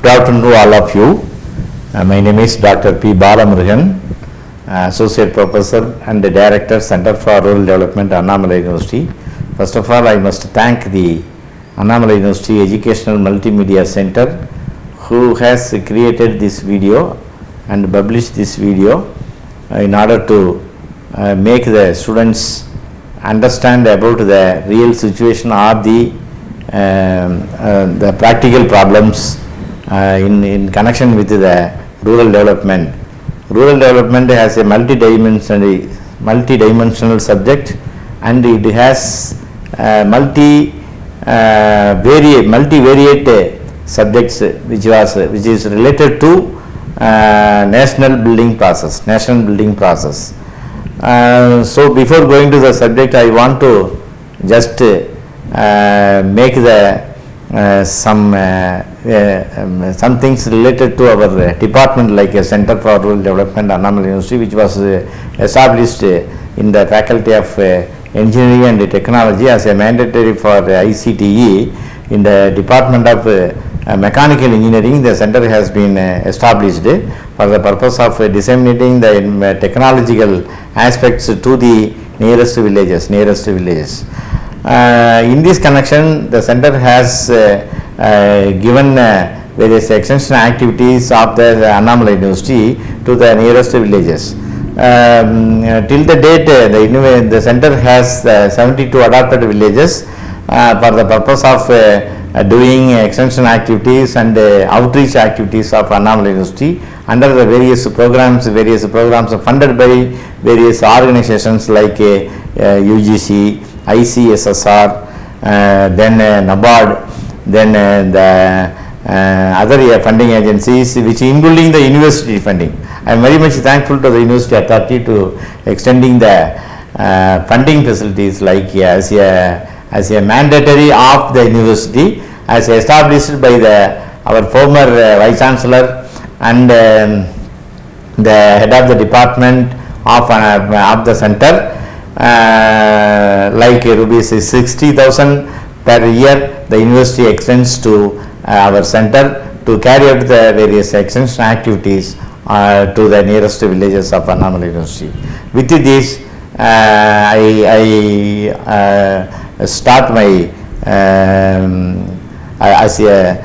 Good afternoon to all of you. My name is Dr. P. BALAMURUGAN, Associate Professor and the Director, Center for Rural Development, ANNAMALAI University. First of all, I must thank the ANNAMALAI University Educational Multimedia Center who has created this video and published this video in order to make the students understand about the real situation or the practical problems in connection with the rural development. Rural development has a multi-dimensional subject, and it has multivariate subjects which is related to national building process. So before going to the subject, I want to just make the some things related to our department, like a Center for Rural Development, ANNAMALAI University, which was established in the Faculty of Engineering and Technology as a mandatory for ICTE. In the Department of Mechanical Engineering, the center has been established for the purpose of disseminating the technological aspects to the nearest villages. In this connection, the center has given various extension activities of the ANNAMALAI University to the nearest villages. Till the date, the center has 72 adopted villages for the purpose of doing extension activities and outreach activities of ANNAMALAI University under the various programs funded by various organizations like UGC, ICSSR, then NABARD, then the other funding agencies, which including the university funding. I am very much thankful to the university authority to extending the funding facilities, like as a mandatory of the university, as established by our former Vice Chancellor and the head of the department of the center. Like rupees 60,000 per year, the university extends to our center to carry out the various extension activities to the nearest villages of ANNAMALAI University. With this, I start my as a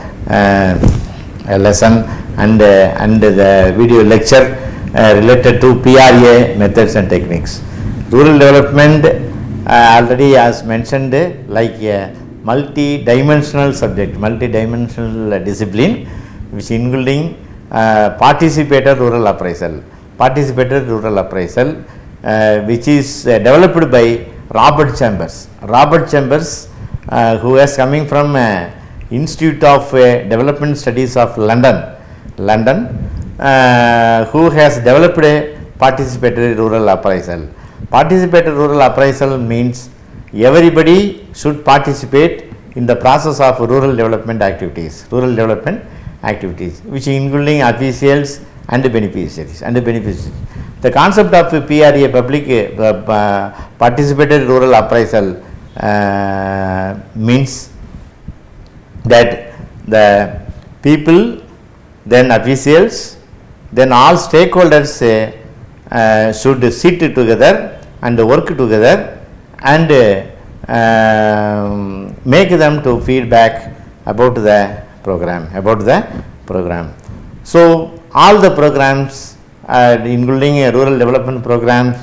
lesson and the video lecture related to PRA methods and techniques. Rural development already as mentioned, like a multi-dimensional subject, multi-dimensional discipline, which including participator rural appraisal, which is developed by Robert Chambers, who is coming from Institute of Development Studies of London, who has developed a participatory rural appraisal. Participatory rural appraisal means everybody should participate in the process of rural development activities, which including officials and beneficiaries. The concept of PRA, public participatory rural appraisal, means that the people, then officials, then all stakeholders should sit together and work together and make them to feedback about the program. So all the programs, including rural development programs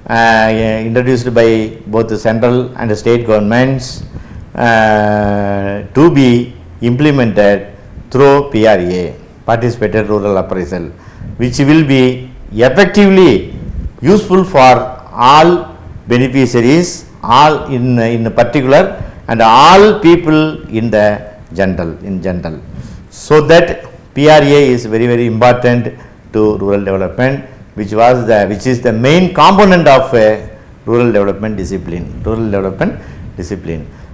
introduced by both the central and state governments, to be implemented through PRA, participatory rural appraisal, which will be effectively useful for all beneficiaries, all in particular, and all people in general. So that PRA is very important to rural development, which is the main component of rural development discipline.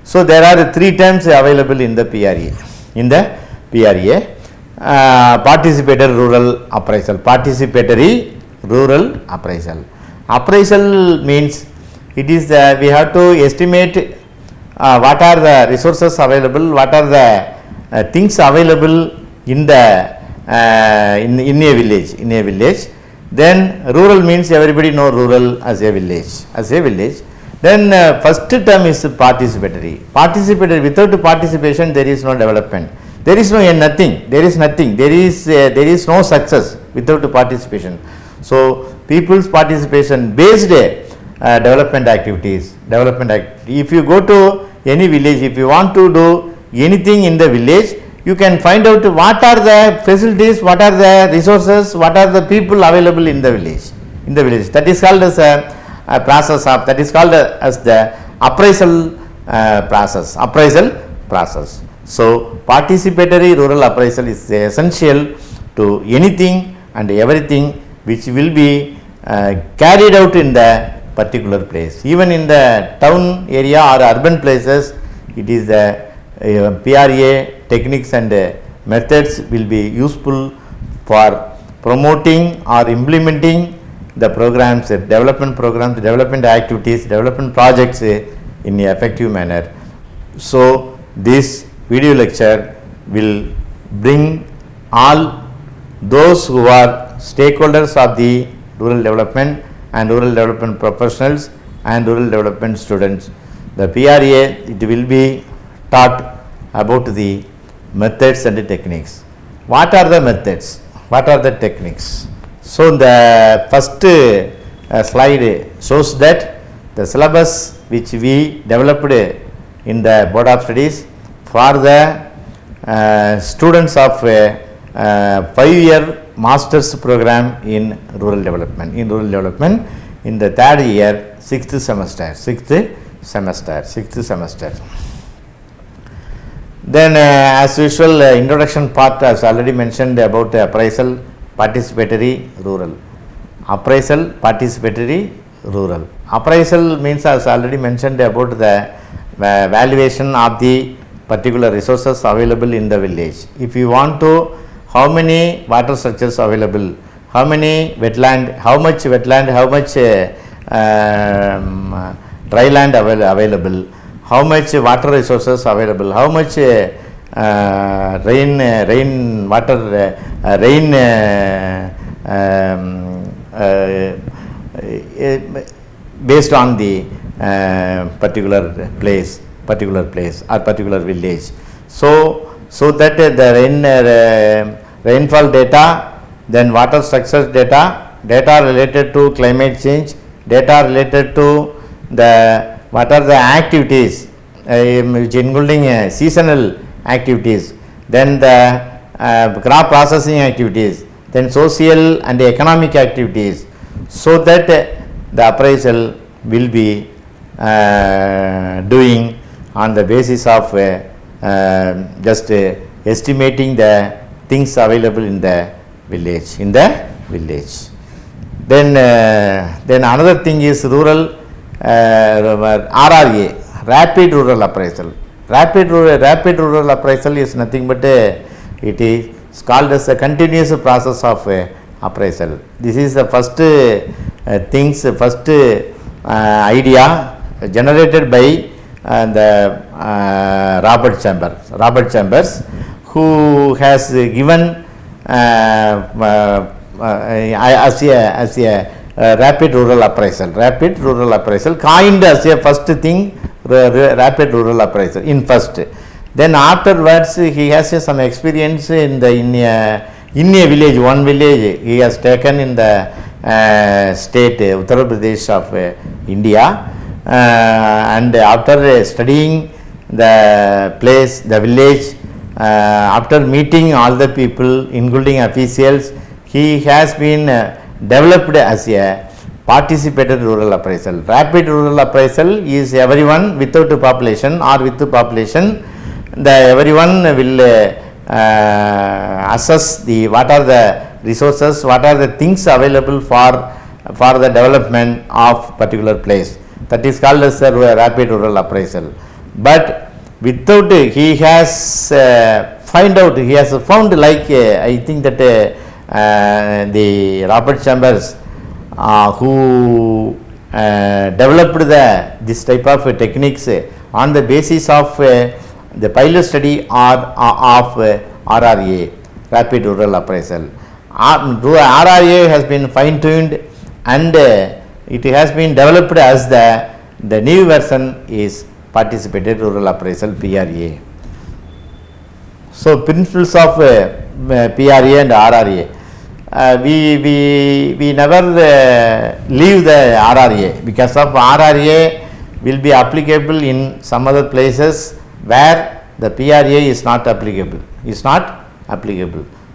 So there are three terms available in the PRA. Participatory rural appraisal. Appraisal means it is we have to estimate what are the resources available, what are the things available in the in a village. Then rural means everybody know rural as a village. Then first term is participatory. Without participation there is no development. There is nothing. There is no success without participation. So people's participation based development activities. If you go to any village, if you want to do anything in the village, you can find out what are the facilities, what are the resources, what are the people available in the village. That is called as a process of, that is called as the appraisal process. So participatory rural appraisal is essential to anything and everything which will be carried out in the particular place. Even in the town area or urban places, it is the PRA techniques and methods will be useful for promoting or implementing the programs, development activities, development projects in an effective manner. So this video lecture will bring all those who are stakeholders of the rural development and rural development professionals and rural development students. The PRA, it will be taught about the methods and the techniques. What are the methods? What are the techniques? So the first slide shows that the syllabus which we developed in the Board of Studies for the students of 5-year master's program in rural development. In the third year, sixth semester. Then as usual, introduction part as already mentioned about appraisal, participatory, rural. Appraisal means as already mentioned about the valuation of the particular resources available in the village. If you want to, how many water structures available, how many wetland, how much dry land available, how much water resources available, how much rain based on the particular place or particular village. So that the rainfall data, then water structures data related to climate change, data related to the what are the activities which including seasonal activities, then the crop processing activities, then social and economic activities, so that the appraisal will be doing on the basis of just estimating the things available in the village. Then another thing is rural RRA, rapid rural appraisal. Rapid rural appraisal is nothing but it is called as a continuous process of appraisal. This is the first idea generated by the Robert Chambers, who has given as a rapid rural appraisal, coined as a first thing, rapid rural appraisal in first. Then afterwards he has some experience in a village, one village he has taken in the state Uttar Pradesh of India, and after studying the place, the village, after meeting all the people including officials, he has been developed as a participated rural appraisal. Rapid rural appraisal is everyone without population or with population, everyone will assess what are the resources, what are the things available for the development of particular place. That is called as a rapid rural appraisal. But without he has found like I think that the Robert Chambers who developed this type of techniques on the basis of the pilot study of RRA. rapid rural appraisal. RRA has been fine tuned and it has been developed as the new version is participated rural appraisal PRA. So principles of PRA and RRA. We never leave the RRA because of RRA will be applicable in some other places where the PRA is not applicable.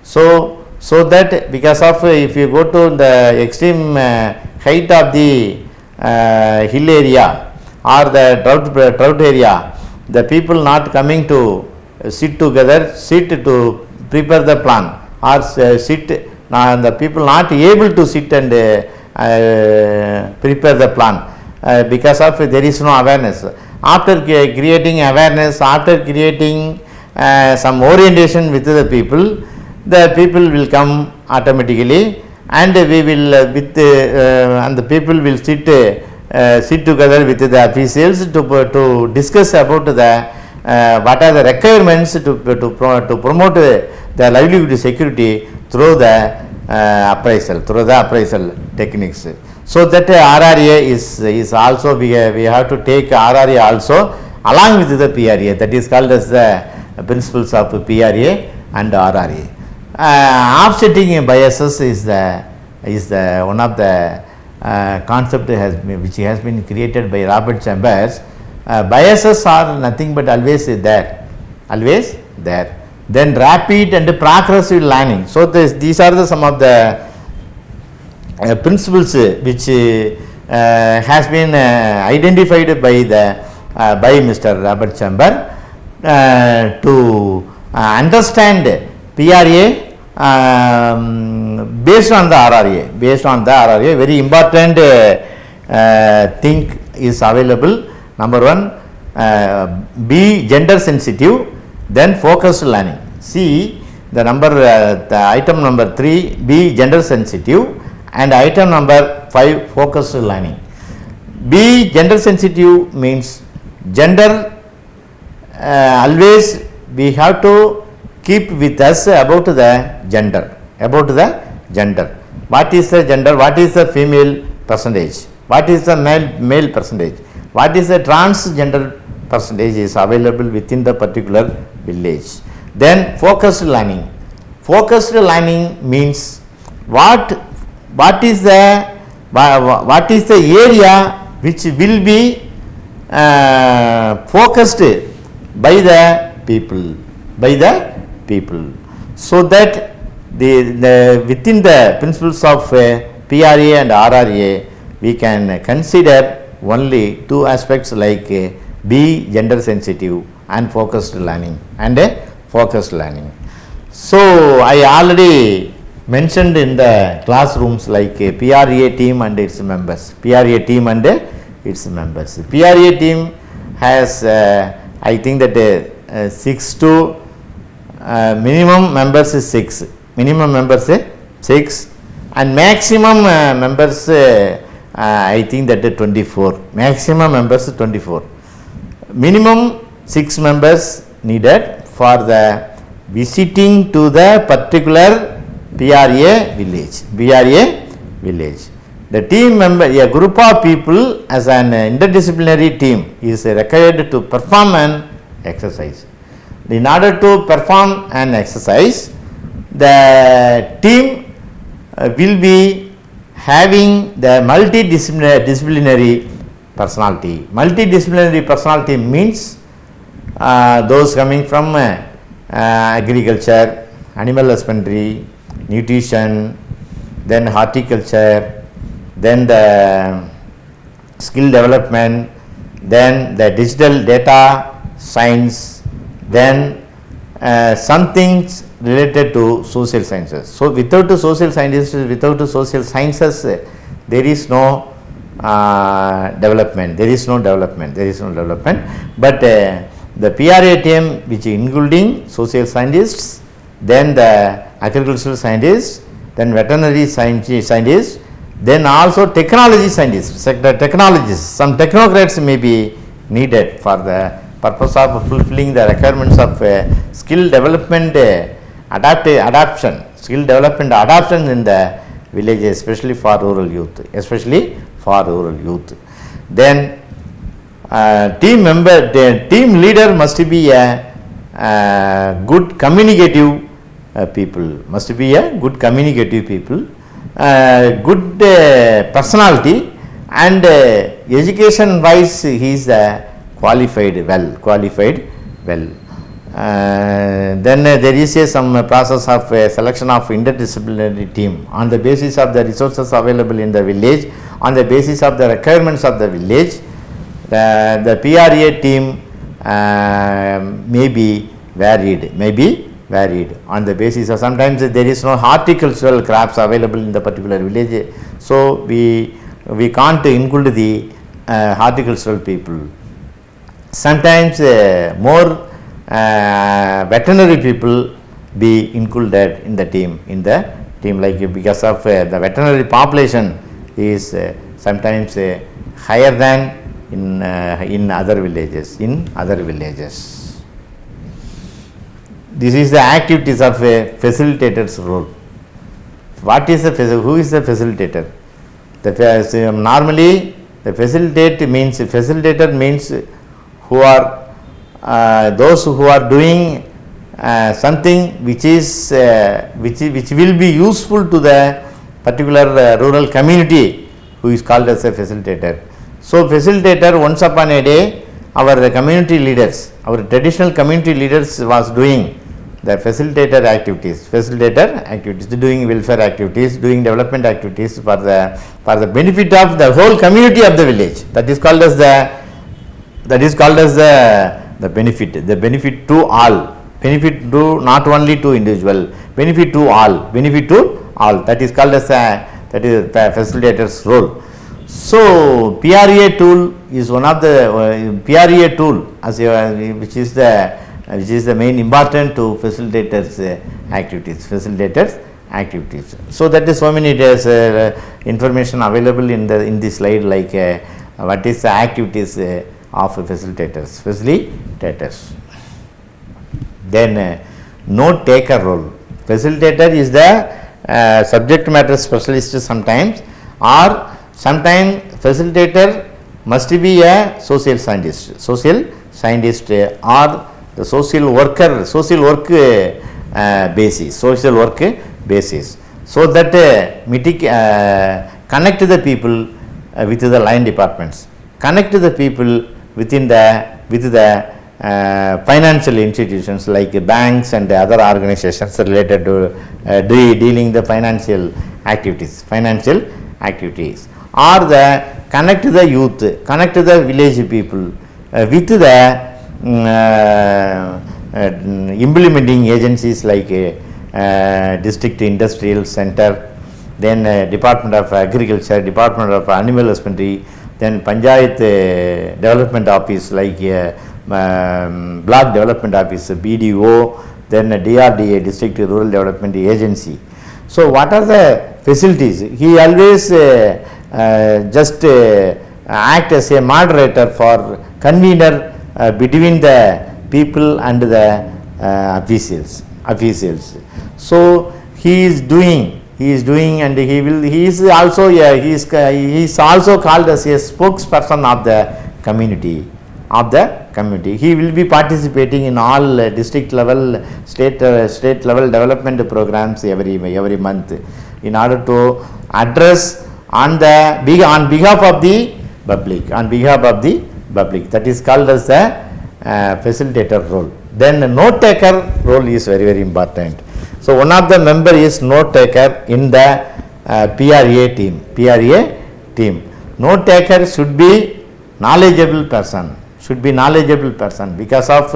So that because of if you go to the extreme height of the hill area or the drought area, the people not coming to sit together, sit to prepare the plan or sit, the people not able to sit and prepare the plan because of there is no awareness. After creating awareness, after creating some orientation with the people will come automatically and we will and the people will sit together with the officials to discuss about the what are the requirements to promote the livelihood security through the appraisal techniques. So that RRA is also we have to take RRA also along with the PRA, that is called as the principles of PRA and RRA. Offsetting biases is the one of the concept which has been created by Robert Chambers. Biases are nothing but always there. Then rapid and progressive learning. So these are some of the principles which has been identified by Mr. Robert Chambers to understand PRA based on the RRA. Very important thing is available. Number one, be gender sensitive, then focused learning. See the item number 3, be gender sensitive, and item number 5, focused learning. Be gender sensitive means gender always we have to keep with us about the gender. What is the gender? What is the female percentage? What is the male percentage? What is the transgender percentage is available within the particular village. Then focused learning. Focused learning means what is the area which will be focused by the people, so that the within the principles of PRA and RRA we can consider only two aspects like be gender sensitive and focused learning So I already mentioned in the classrooms like PRA team and its members. PRA team has I think that 6 to minimum members is 6. And maximum members I think that 24. Maximum members 24. Minimum 6 members needed for the visiting to the particular PRA village. The team member, a group of people as an interdisciplinary team is required to perform an exercise. In order to perform an exercise, the team will be having the multidisciplinary personality. Multidisciplinary personality means those coming from agriculture, animal husbandry, nutrition, then horticulture, then the skill development, then the digital data science, then some things related to social sciences. So without the social sciences, there is no development. But the PRA team, which including social scientists, then the agricultural scientists, then veterinary scientists, then also technology scientists, technologists, some technocrats may be needed for the purpose of fulfilling the requirements of skill development adoption, skill development, adoption in the villages, especially for rural youth, Then the team leader must be a good communicative people, good personality, and education wise he is qualified well. Then there is some process of selection of interdisciplinary team on the basis of the resources available in the village, on the basis of the requirements of the village. The PRA team may be varied on the basis of, sometimes there is no horticultural crops available in the particular village, so we can't include the horticultural people. Sometimes more veterinary people be included in the team, like, because of the veterinary population is sometimes higher than in other villages. This is the activities of a facilitator's role. Who is the facilitator? Normally the facilitator means who are those who are doing something which will be useful to the particular rural community, who is called as a facilitator. So facilitator, once upon a day, our community leaders, our traditional community leaders was doing the facilitator activities, doing welfare activities, doing development activities for the benefit of the whole community of the village. That is called as the benefit to all, benefit to not only to individual, benefit to all. That is called as the facilitator's role. So PRA tool is one of the PRA tool which is the main important to facilitators activities. So that is so many information available in this slide, like what is the activities of facilitators. Then note taker role. Facilitator is the subject matter specialist sometimes, or sometimes facilitator must be a social scientist, or the social work basis, so that connect the people with the line departments, connect the people with the financial institutions like banks and other organizations related to dealing the financial activities, or the connect the youth, connect the village people with the implementing agencies like district industrial center, then Department of Agriculture, Department of Animal Husbandry, then Panchayat Development Office like Block Development Office, BDO, then DRDA, District Rural Development Agency. So what are the facilities? He always just act as a moderator for convener between the people and the officials. So he is doing, and he is also called as a spokesperson of the community. He will be participating in all district level, state level development programs every month, in order to address on behalf of the public. That is called as the facilitator role. Then note taker role is very, very important. So one of the member is note taker in the PRA team. Note taker should be knowledgeable person, because of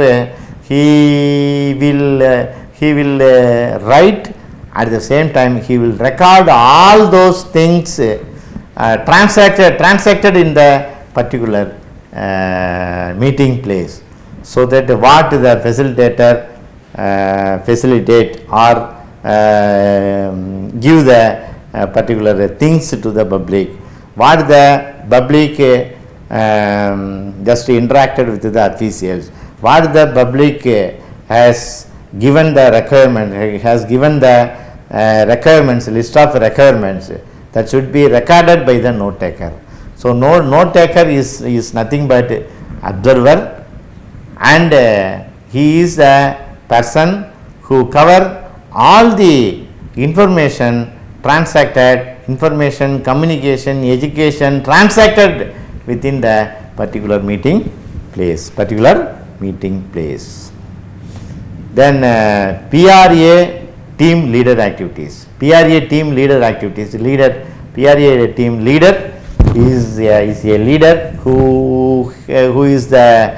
he will write, at the same time he will record all those things transacted in the particular meeting place, so that what the facilitator facilitate or give the particular things to the public, what the public just interacted with the officials, what the public has given the requirement, he has given the requirements, list of requirements that should be recorded by the note taker. So note taker is nothing but observer, and he is the person who cover all the information transacted, information, communication, education transacted within the particular meeting place. Then PRA team leader activities. PRA team leader activities. PRA team leader is a leader who is the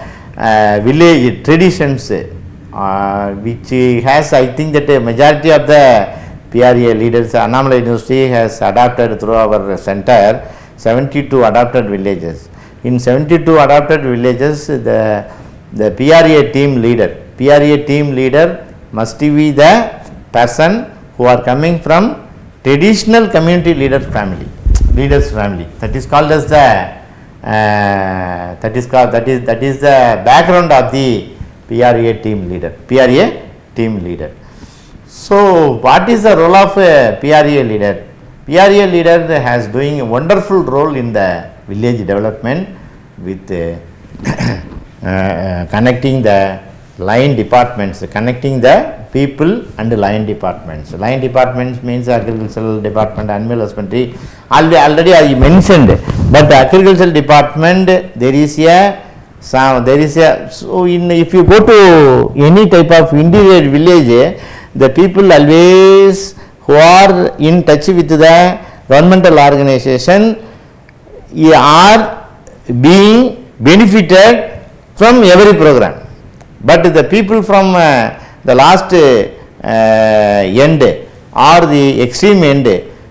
village traditions, which has, I think that a majority of the PRA leaders, Annamalai University has adopted through our center 72 adopted villages. In 72 adopted villages, the PRA team leader must be the person who are coming from traditional community leaders family. That is called as the that is the background of the PRA team leader. So what is the role of a PRA leader? PRA leader has doing a wonderful role in the village development with connecting the line departments, connecting the people and the line departments. Line departments means agricultural department, animal husbandry. Already I mentioned, but the agricultural department so if you go to any type of interior village, the people always who are in touch with the governmental organization are being benefited from every program. But the people from the last end or the extreme end,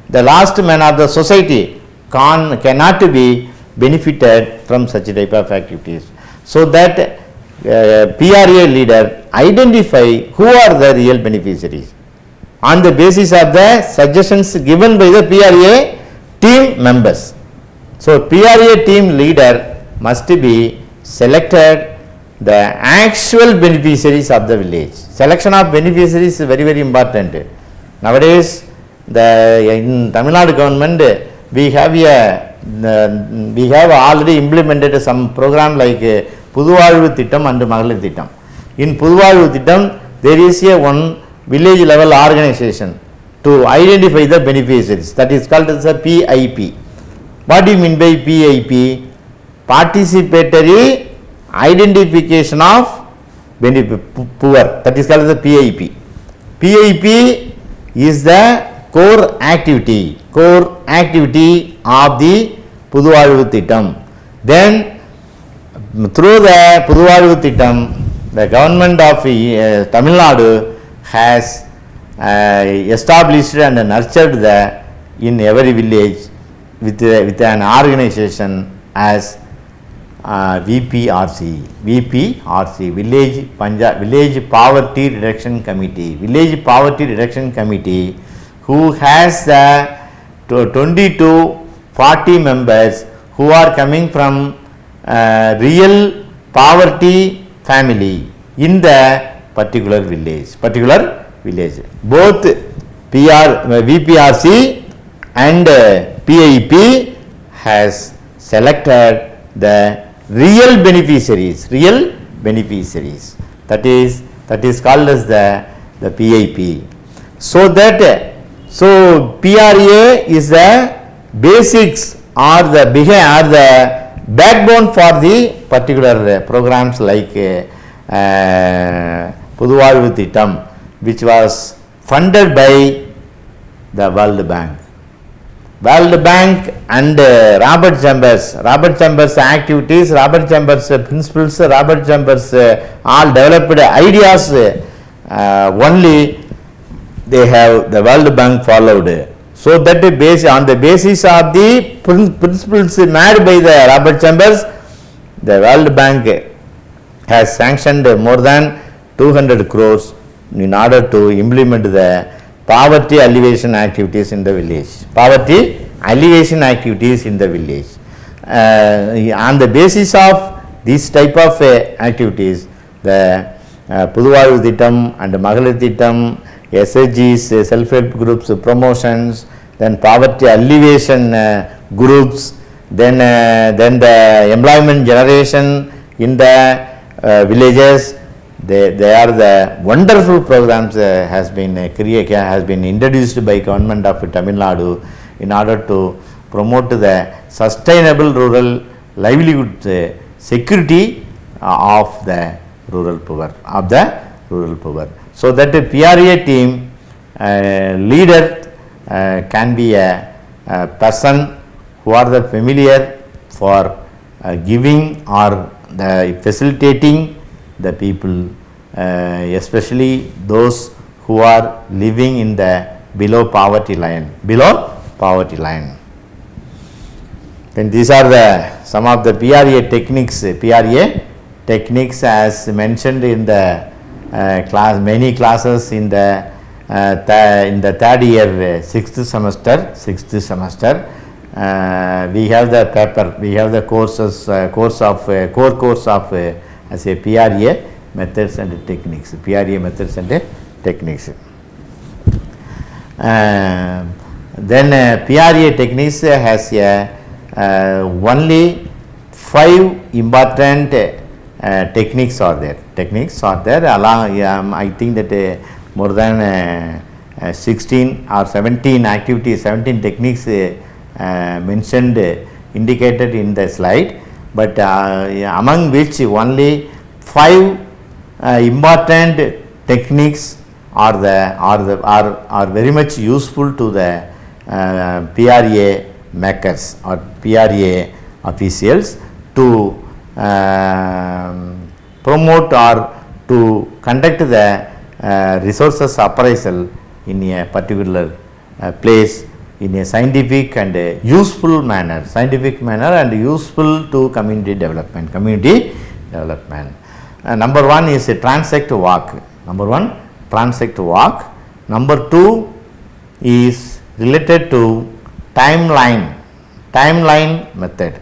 the last man of the society cannot be benefited from such type of activities. So that PRA leader identify who are the real beneficiaries on the basis of the suggestions given by the PRA team members. So PRA team leader must be selected the actual beneficiaries of the village. Selection of beneficiaries is very important. Nowadays, in Tamil Nadu government, we have already implemented some program like Puduvazhu Thittam and Magalir Thittam. In Puduvazhu Thittam, there is one village level organization to identify the beneficiaries. That is called as a PIP. What do you mean by PIP? Participatory identification of poor. That is called as a PIP. PIP is the core activity of the Puduvazhu Thittam. Then through the Puduvazhu Thittam, the government of Tamil Nadu has established and nurtured in every village with an organization as VPRC, Village Poverty Reduction Committee, who has 20 to 40 members who are coming from real poverty family in the particular village. Both VPRC and PIP has selected the real beneficiaries. That is called as the PIP. So PRA is the basics or the backbone for the particular programs like Puduvazhu Thittam, which was funded by the World Bank. And Robert Chambers activities, Robert Chambers principles, Robert Chambers all developed ideas only they have the World Bank followed. So that on the basis of the principles made by the Robert Chambers, the World Bank has sanctioned more than 200 crores in order to implement the poverty alleviation activities in the village. On the basis of this type of activities, the Puduvayu Thittam and Mahalir Thittam, SHGs, self-help groups, promotions, then poverty alleviation groups, then the employment generation in the villages. They are the wonderful programs has been introduced by government of Tamil Nadu in order to promote the sustainable rural livelihood security of the rural poor, So that the PRA team leader can be a person who are the familiar for giving or the facilitating the people, especially those who are living in the below poverty line. Then these are the some of the PRA techniques as mentioned in the many classes in the third year, sixth semester. We have the paper, we have the core course of as a PRA methods and techniques. Then PRA techniques has only 5 important techniques are there. Along, I think that more than 16 or 17 activities, 17 techniques mentioned, indicated in the slide, but among which only 5 important techniques are very much useful to the PRA makers or PRA officials to promote or to conduct the resources appraisal in a particular place in a scientific and useful manner and useful to community development. Number 1 is a transect walk. Number 2 is related to timeline method.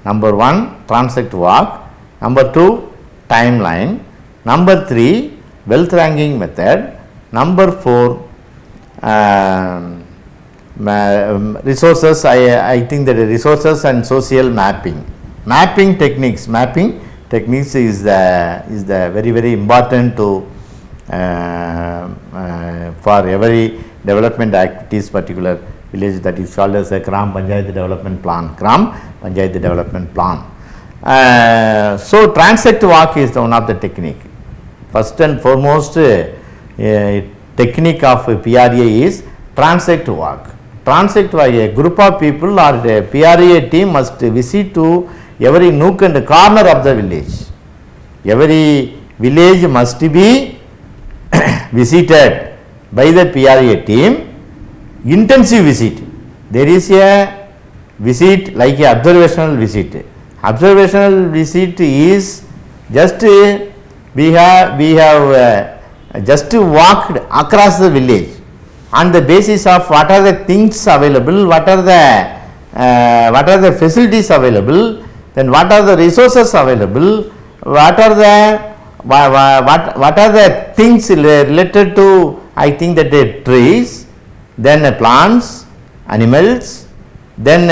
Number 1 transect walk, number 2 timeline, number 3 wealth ranking method, number 4 resources. I think that resources and social mapping techniques is the very important to for every development activities particular village, that is called as a Gram Panchayat development plan. So transect walk is one of the technique. First and foremost technique of PRA is transect walk. A group of people or a PRA team must visit to every nook and corner of the village. Every village must be visited by the PRA team. Intensive visit. There is a visit like a observational visit. Observational visit is just we have just walked across the village on the basis of what are the things available, what are the facilities available, then what are the resources available, what are the things related to, I think that the trees, then plants, animals, then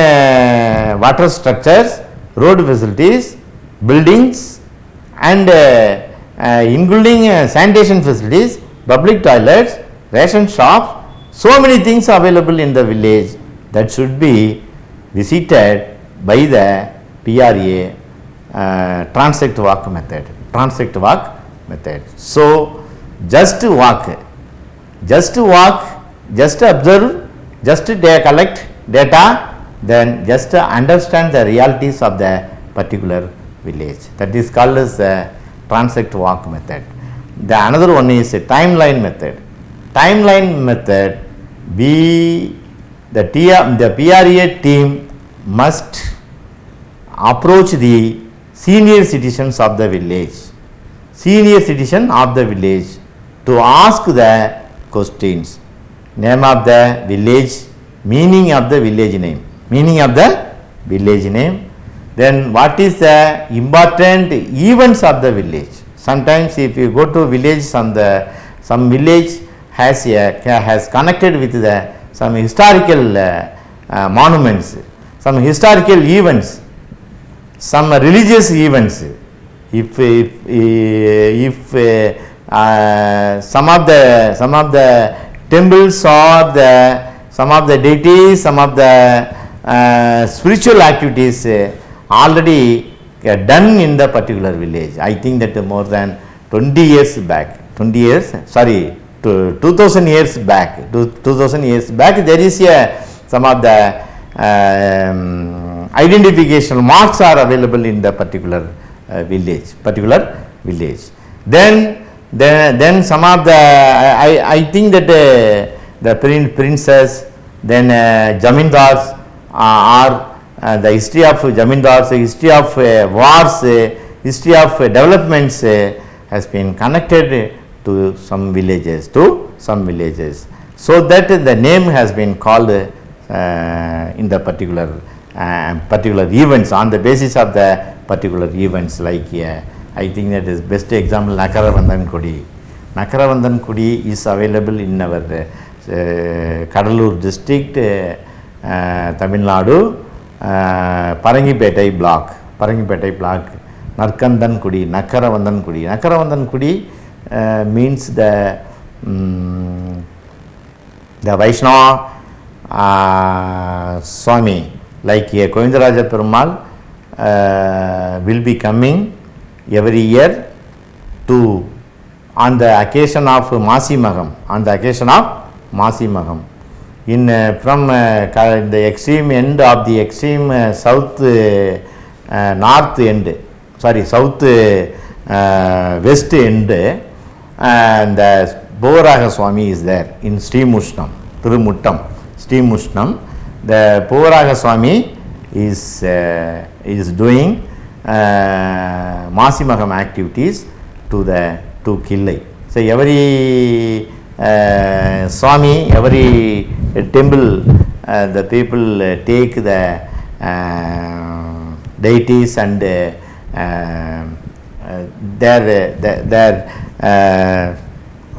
water structures, road facilities, buildings, and including sanitation facilities, public toilets, ration shops, so many things available in the village that should be visited by the PRA transect walk method. So just walk, just observe, just collect data, then just understand the realities of the particular village. That is called as the transect walk method. The another one is a timeline method. The PRA team must approach the senior citizens of the village, to ask the questions. Name of the village, meaning of the village name, then what is the important events of the village, Sometimes if you go to village, some village has connected with some historical monuments, some historical events, some religious events. If some of the temples or some of the deities, some of the spiritual activities already done in the particular village. I think that more than 20 years back, 20 years, sorry, 2000 years back, 2000 years back, there is some of the identification marks are available in the particular village. Then some of the I think that the princes, then zamindars are the history of zamindars, history of wars, history of developments has been connected to some villages, so that the name has been called in the particular events, on the basis of the particular events. Like I think that is best example Nakaravandan Kudi is available in our Kadalur district, Tamil Nadu, Parangipetai block, Narkandan Kudi, Nakaravandan Kudi means the Vaishnava Swami, like Kovindaraja Perumal will be coming every year to on the occasion of Masi Maham, in from the extreme end of the extreme south north end, sorry, south west end, and Bovaraga Swami is there in Srimushnam, Tirumuttam, Srimushnam. The Bovaraga Swami is doing Masimaham activities to Killai. So every Swami, every temple, the people take the deities and their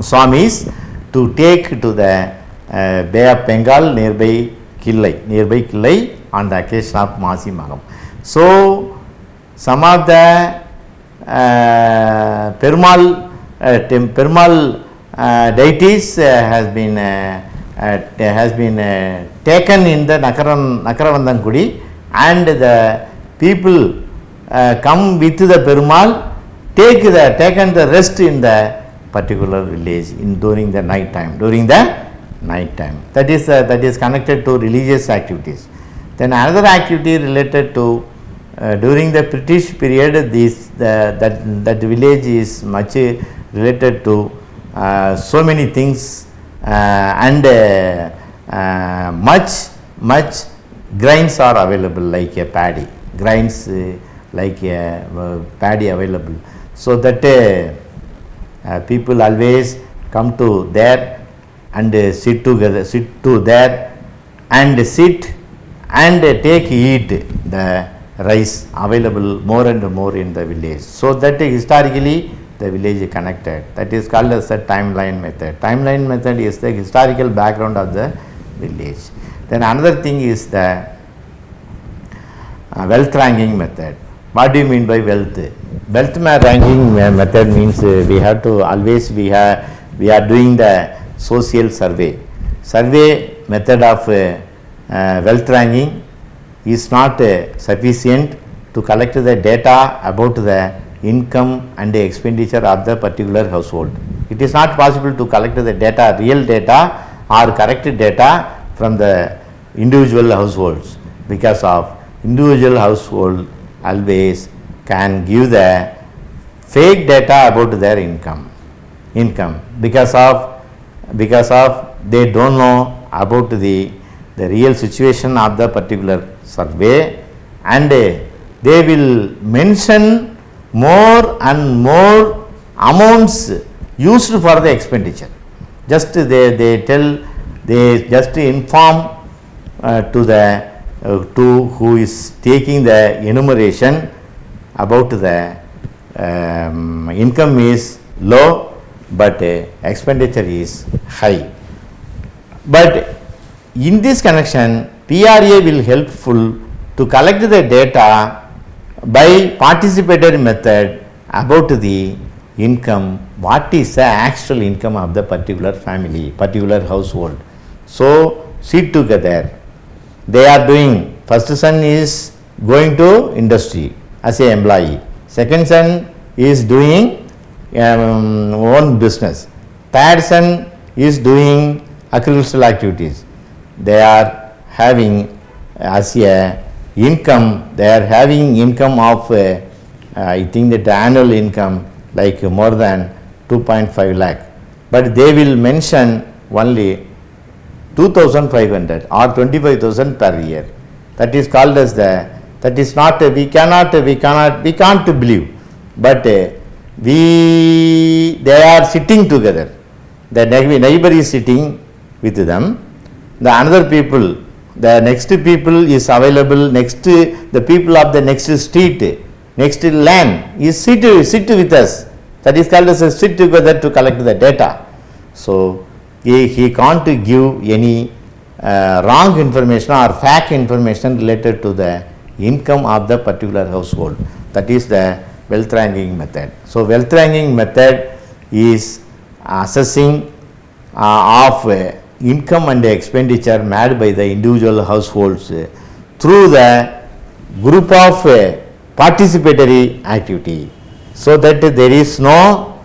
Swamis to take to the Bay of Bengal nearby Killai on the occasion of Masi Maham. So some of the Perumal deities has been taken in the Nakaravandan Kudi, and the people come with the Perumal, taken the rest in the particular village during the night time. That is connected to religious activities. Then another activity related to during the British period, that village is much related to so many things, and much grains are available, like a paddy grains, like a paddy available, so that people always come to there and sit there and sit and eat the rice available more and more in the village. So that historically the village is connected. That is called as the timeline method. Timeline method is the historical background of the village. Then another thing is the wealth ranking method. What do you mean by wealth? Wealth ranking method means we have to always we are doing the social survey method of wealth ranking is not sufficient to collect the data about the income and the expenditure of the particular household. It is not possible to collect the data, real data or correct data from the individual households, because of individual household always can give the fake data about their income because of they don't know about the real situation of the particular survey, and they will mention more and more amounts used for the expenditure. Just they just inform to who is taking the enumeration about the income is low but expenditure is high. But in this connection, PRA will helpful to collect the data by participatory method about the income, what is the actual income of the particular family, particular household. So sit together. They are doing, first son is going to industry as a employee, second son is doing own business, third son is doing agricultural activities. They are having as a income, they are having income of I think that annual income like more than 2.5 lakh, but they will mention only 2,500 or 25,000 per year. That is called as the, that is not, we can't believe, but they are sitting together. The neighbor is sitting with them, the another people, the next people is available, next the people of the next street, next land is sit with us. That is called as a sit together to collect the data. So he can't give any wrong information or fact information related to the income of the particular household. That is the wealth ranking method. So wealth ranking method is assessing of income and expenditure made by the individual households through the group of participatory activity, so that there is no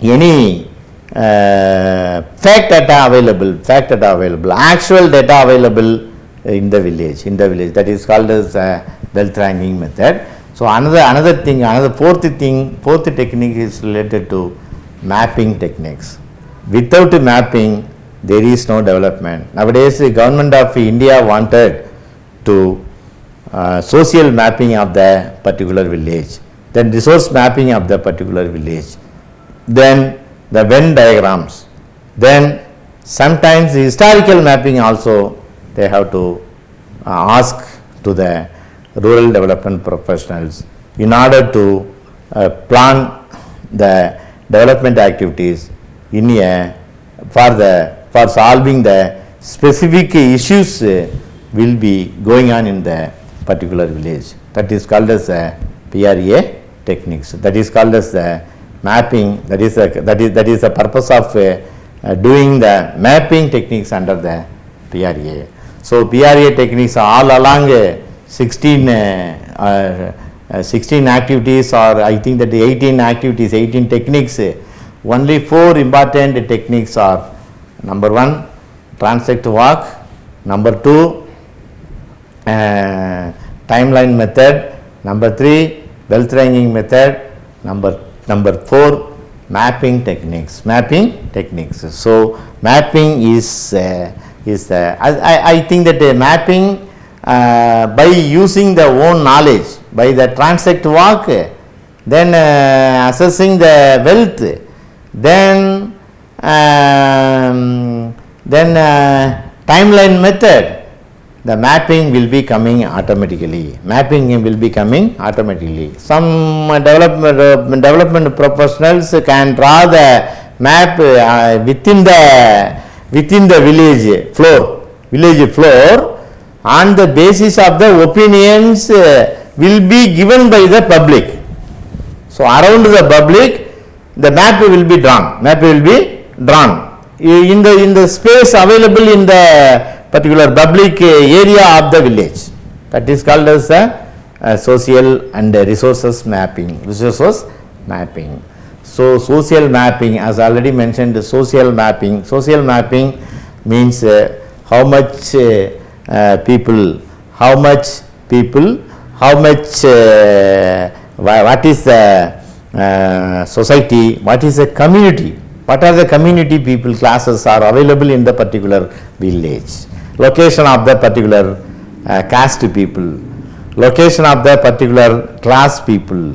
any fact data available, actual data available in the village. That is called as wealth ranking method. So another fourth technique is related to mapping techniques. Without mapping, there is no development. Nowadays, the government of India wanted to social mapping of the particular village, then resource mapping of the particular village, then the Venn diagrams, then sometimes the historical mapping also they have to ask to the rural development professionals in order to plan the development activities in a for solving the specific issues will be going on in the particular village. That is called as PRA techniques. That is called as the mapping. That is the purpose of doing the mapping techniques under the PRA. So PRA techniques are all along 16 activities, or I think that 18 activities, 18 techniques. Only 4 important techniques are: number 1, transect walk; number 2, timeline method; number 3, wealth ranking method; number 4, mapping techniques. So mapping is I think that mapping by using the own knowledge, by the transect walk, then assessing the wealth, then timeline method, the mapping will be coming automatically. Some development professionals can draw the map within the village floor on the basis of the opinions will be given by the public. So around the public, the map will be drawn. In the space available in the particular public area of the village. That is called as social and resources mapping. So social mapping, as already mentioned, social mapping means how much people, what is the society, what is the community, what are the community people classes are available in the particular village, location of the particular caste people, location of the particular class people,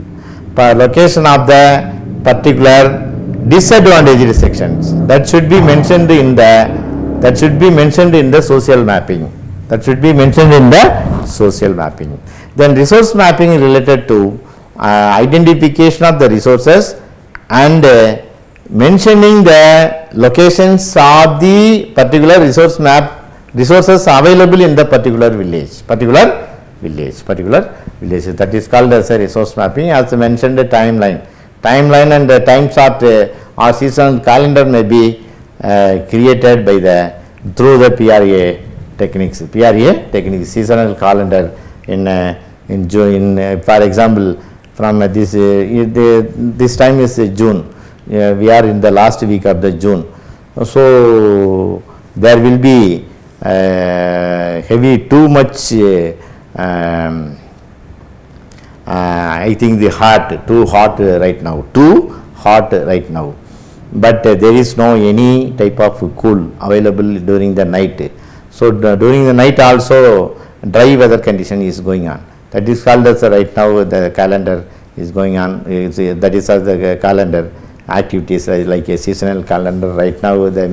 location of the particular disadvantaged sections. That should be mentioned in the social mapping. social mapping. Then resource mapping is related to identification of the resources and mentioning the locations of the particular resources available in the particular village. That is called as a resource mapping. As mentioned, the timeline and the time chart or seasonal calendar may be created by through the PRA techniques. Seasonal calendar in June. For example, from this time is June. We are in the last week of the June. So there will be too much. I think too hot right now. But there is no any type of cool available during the night. So during the night also dry weather condition is going on. That is called as right now the calendar is going on. That is as the calendar activities like a seasonal calendar. Right now the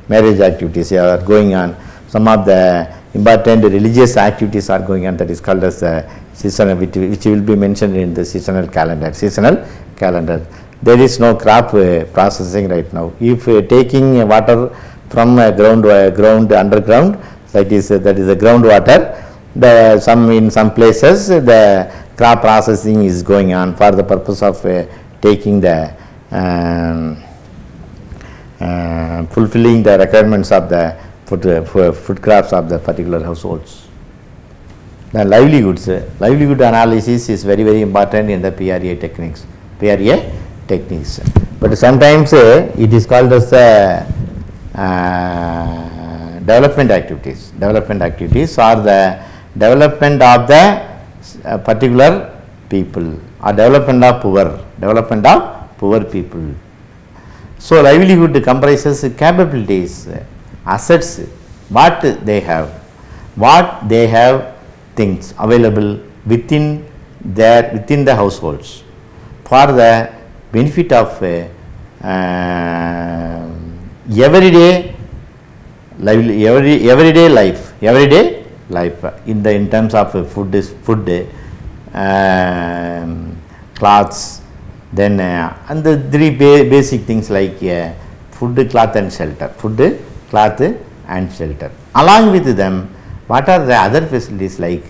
marriage activities are going on. Some of the important religious activities are going on. That is called as seasonal, which will be mentioned in the seasonal calendar. There is no crop processing right now. If taking water from ground underground, that is the groundwater. In some places the crop processing is going on for the purpose of taking the fulfilling the requirements of the food crops of the particular households. The livelihood analysis is very important in the PRA techniques. But sometimes it is called as development activities or the development of the particular people or development of poor people. So livelihood comprises capabilities, assets, what they have things available within the households for the benefit of everyday life in terms of food, clothes, then and the three basic things like food, cloth and shelter. Along with them, what are the other facilities like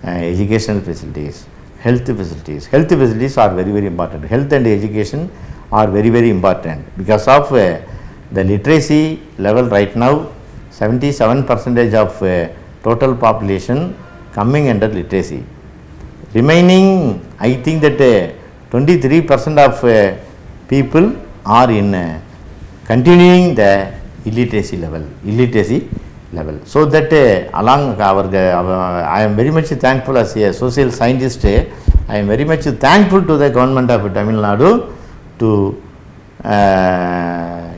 educational facilities, health facilities? Health facilities are very important. Health and education are very important because of the literacy level right now. 77% of total population coming under literacy. Remaining, I think that 23% of people are in continuing the illiteracy level. So that along I am very much thankful as a social scientist. I am very much thankful to the government of Tamil Nadu to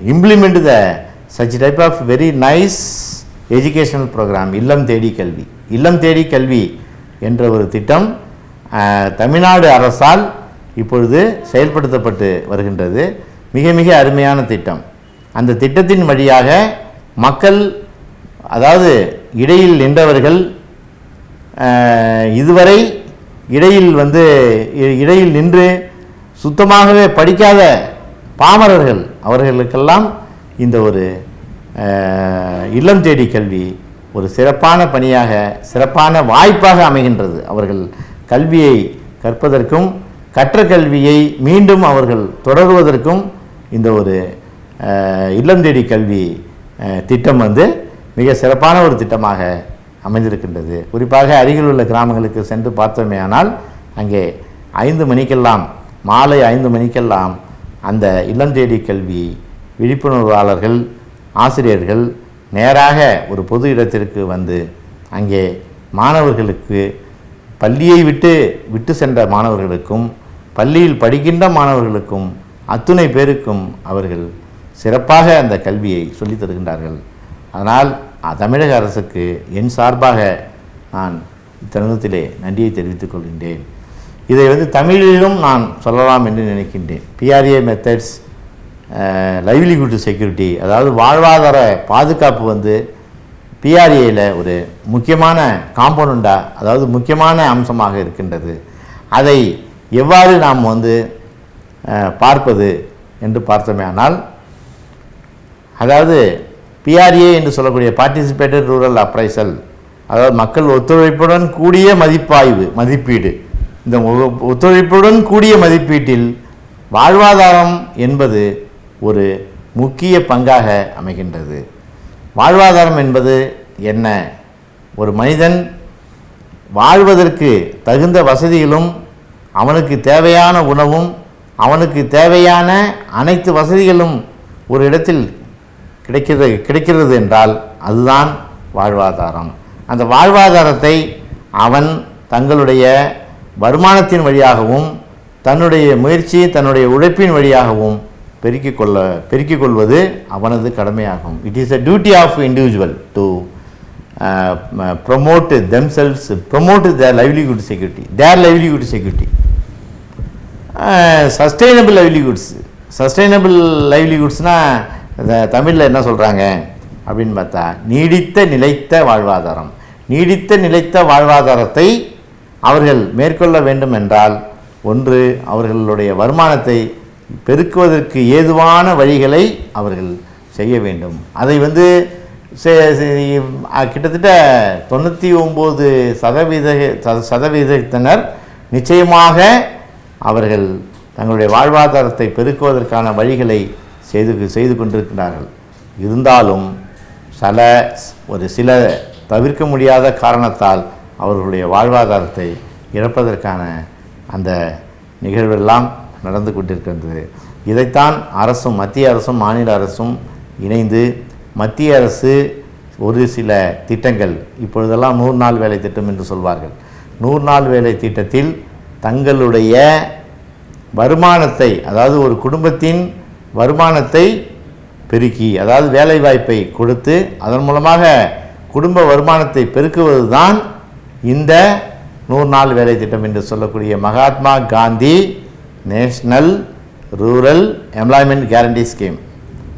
implement such type of very nice educational program. இல்லம் தேடி கல்வி என்ற ஒரு திட்டம் தமிழ்நாடு அரசால் இப்பொழுது செயல்படுத்தப்பட்டு வருகின்றது. மிக அருமையான திட்டம். அந்த திட்டத்தின் வழியாக மக்கள், அதாவது இடையில் நின்றவர்கள், இதுவரை இடையில் நின்று சுத்தமாகவே படிக்காத பாமரர்கள், அவர்களுக்கெல்லாம் இந்த ஒரு இல்லம் தேடி கல்வி ஒரு சிறப்பான பணியாக, சிறப்பான வாய்ப்பாக அமைகின்றது. அவர்கள் கல்வியை கற்பதற்கும் கற்ற கல்வியை மீண்டும் அவர்கள் தொடர்வதற்கும் இந்த ஒரு இல்லம் தேடி கல்வி திட்டம் மிக சிறப்பான ஒரு திட்டமாக அமைந்திருக்கின்றது. குறிப்பாக அருகில் உள்ள கிராமங்களுக்கு சென்று பார்த்தோமேயானால் அங்கே 5 மணிக்கெல்லாம், மாலை 5 மணிக்கெல்லாம் அந்த இல்லம் தேடி கல்வி விழிப்புணர்வாளர்கள், ஆசிரியர்கள் நேராக ஒரு பொது இடத்திற்கு வந்து அங்கே மாணவர்களுக்கு, பள்ளியை விட்டு சென்ற மாணவர்களுக்கும் பள்ளியில் படிக்கின்ற மாணவர்களுக்கும் அத்துணை பேருக்கும் அவர்கள் சிறப்பாக அந்த கல்வியை சொல்லித் தருகின்றார்கள். அதனால் தமிழக அரசுக்கு என் சார்பாக நான் இத்தருணத்திலே நன்றியை தெரிவித்துக் கொள்கின்றேன். இதை தமிழிலும் நான் சொல்லலாம் என்று நினைக்கின்றேன். PRA மெத்தட்ஸ் லைவ்லிஹுட் செக்யூரிட்டி, அதாவது வாழ்வாதார பாதுகாப்பு PRAல ஒரு முக்கியமான காம்போனண்டா, அதாவது முக்கியமான அம்சமாக இருக்கின்றது. அதை எவ்வாறு நாம் வந்து பார்ப்பது என்று பார்த்தோமேயானால், அதாவது PRA என்று சொல்லக்கூடிய பார்ட்டிசிபேட்டட் ரூரல் அப்ரைசல், அதாவது மக்கள் ஒத்துழைப்புடன் கூடிய மதிப்பீடு. இந்த ஒத்துழைப்புடன் கூடிய மதிப்பீட்டில் வாழ்வாதாரம் என்பது ஒரு முக்கிய பங்காக அமைகின்றது. வாழ்வாதாரம் என்பது என்ன? ஒரு மனிதன் வாழ்வதற்கு தகுந்த வசதிகளும், அவனுக்கு தேவையான உணவும், அவனுக்கு தேவையான அனைத்து வசதிகளும் ஒரு இடத்தில் கிடைக்கிறது என்றால் அதுதான் வாழ்வாதாரம். அந்த வாழ்வாதாரத்தை அவன் தங்களுடைய வருமானத்தின் வழியாகவும், தன்னுடைய முயற்சி, தன்னுடைய உழைப்பின் வழியாகவும் பெருக்கிக் கொள்வது அவனது கடமையாகும். It is a duty of individual to promote themselves, promote their livelihood security. Sustainable livelihoodsனா தமிழில் என்ன சொல்கிறாங்க அப்படின்னு பார்த்தா, நீடித்த நிலைத்த வாழ்வாதாரம். நீடித்த நிலைத்த வாழ்வாதாரத்தை அவர்கள் மேற்கொள்ள வேண்டும் என்றால், ஒன்று, அவர்களுடைய வருமானத்தை பெருக்குவதற்கு ஏதுவான வழிகளை அவர்கள் செய்ய வேண்டும். அதை வந்து கிட்டத்தட்ட 99% நிச்சயமாக அவர்கள் தங்களுடைய வாழ்வாதாரத்தை பெருக்குவதற்கான வழிகளை செய்து கொண்டிருக்கிறார்கள். இருந்தாலும் சில தவிர்க்க முடியாத காரணத்தால் அவர்களுடைய வாழ்வாதாரத்தை இழப்பதற்கான அந்த நிகழ்வெல்லாம் நடந்து கொண்டிருக்கின்றது. இதைத்தான் மத்திய அரசும் மாநில அரசும் இணைந்து, மத்திய அரசு ஒரு சில திட்டங்கள், இப்பொழுதெல்லாம் 100 நாள் வேலை திட்டம் என்று சொல்வார்கள். 100 நாள் வேலை திட்டத்தில் தங்களுடைய வருமானத்தை, அதாவது ஒரு குடும்பத்தின் வருமானத்தை பெருக்கி, அதாவது வேலை வாய்ப்பை கொடுத்து அதன் மூலமாக குடும்ப வருமானத்தை பெருக்குவது தான் இந்த 100 நாள் வேலை திட்டம் என்று சொல்லக்கூடிய Mahatma Gandhi national rural employment guarantee scheme.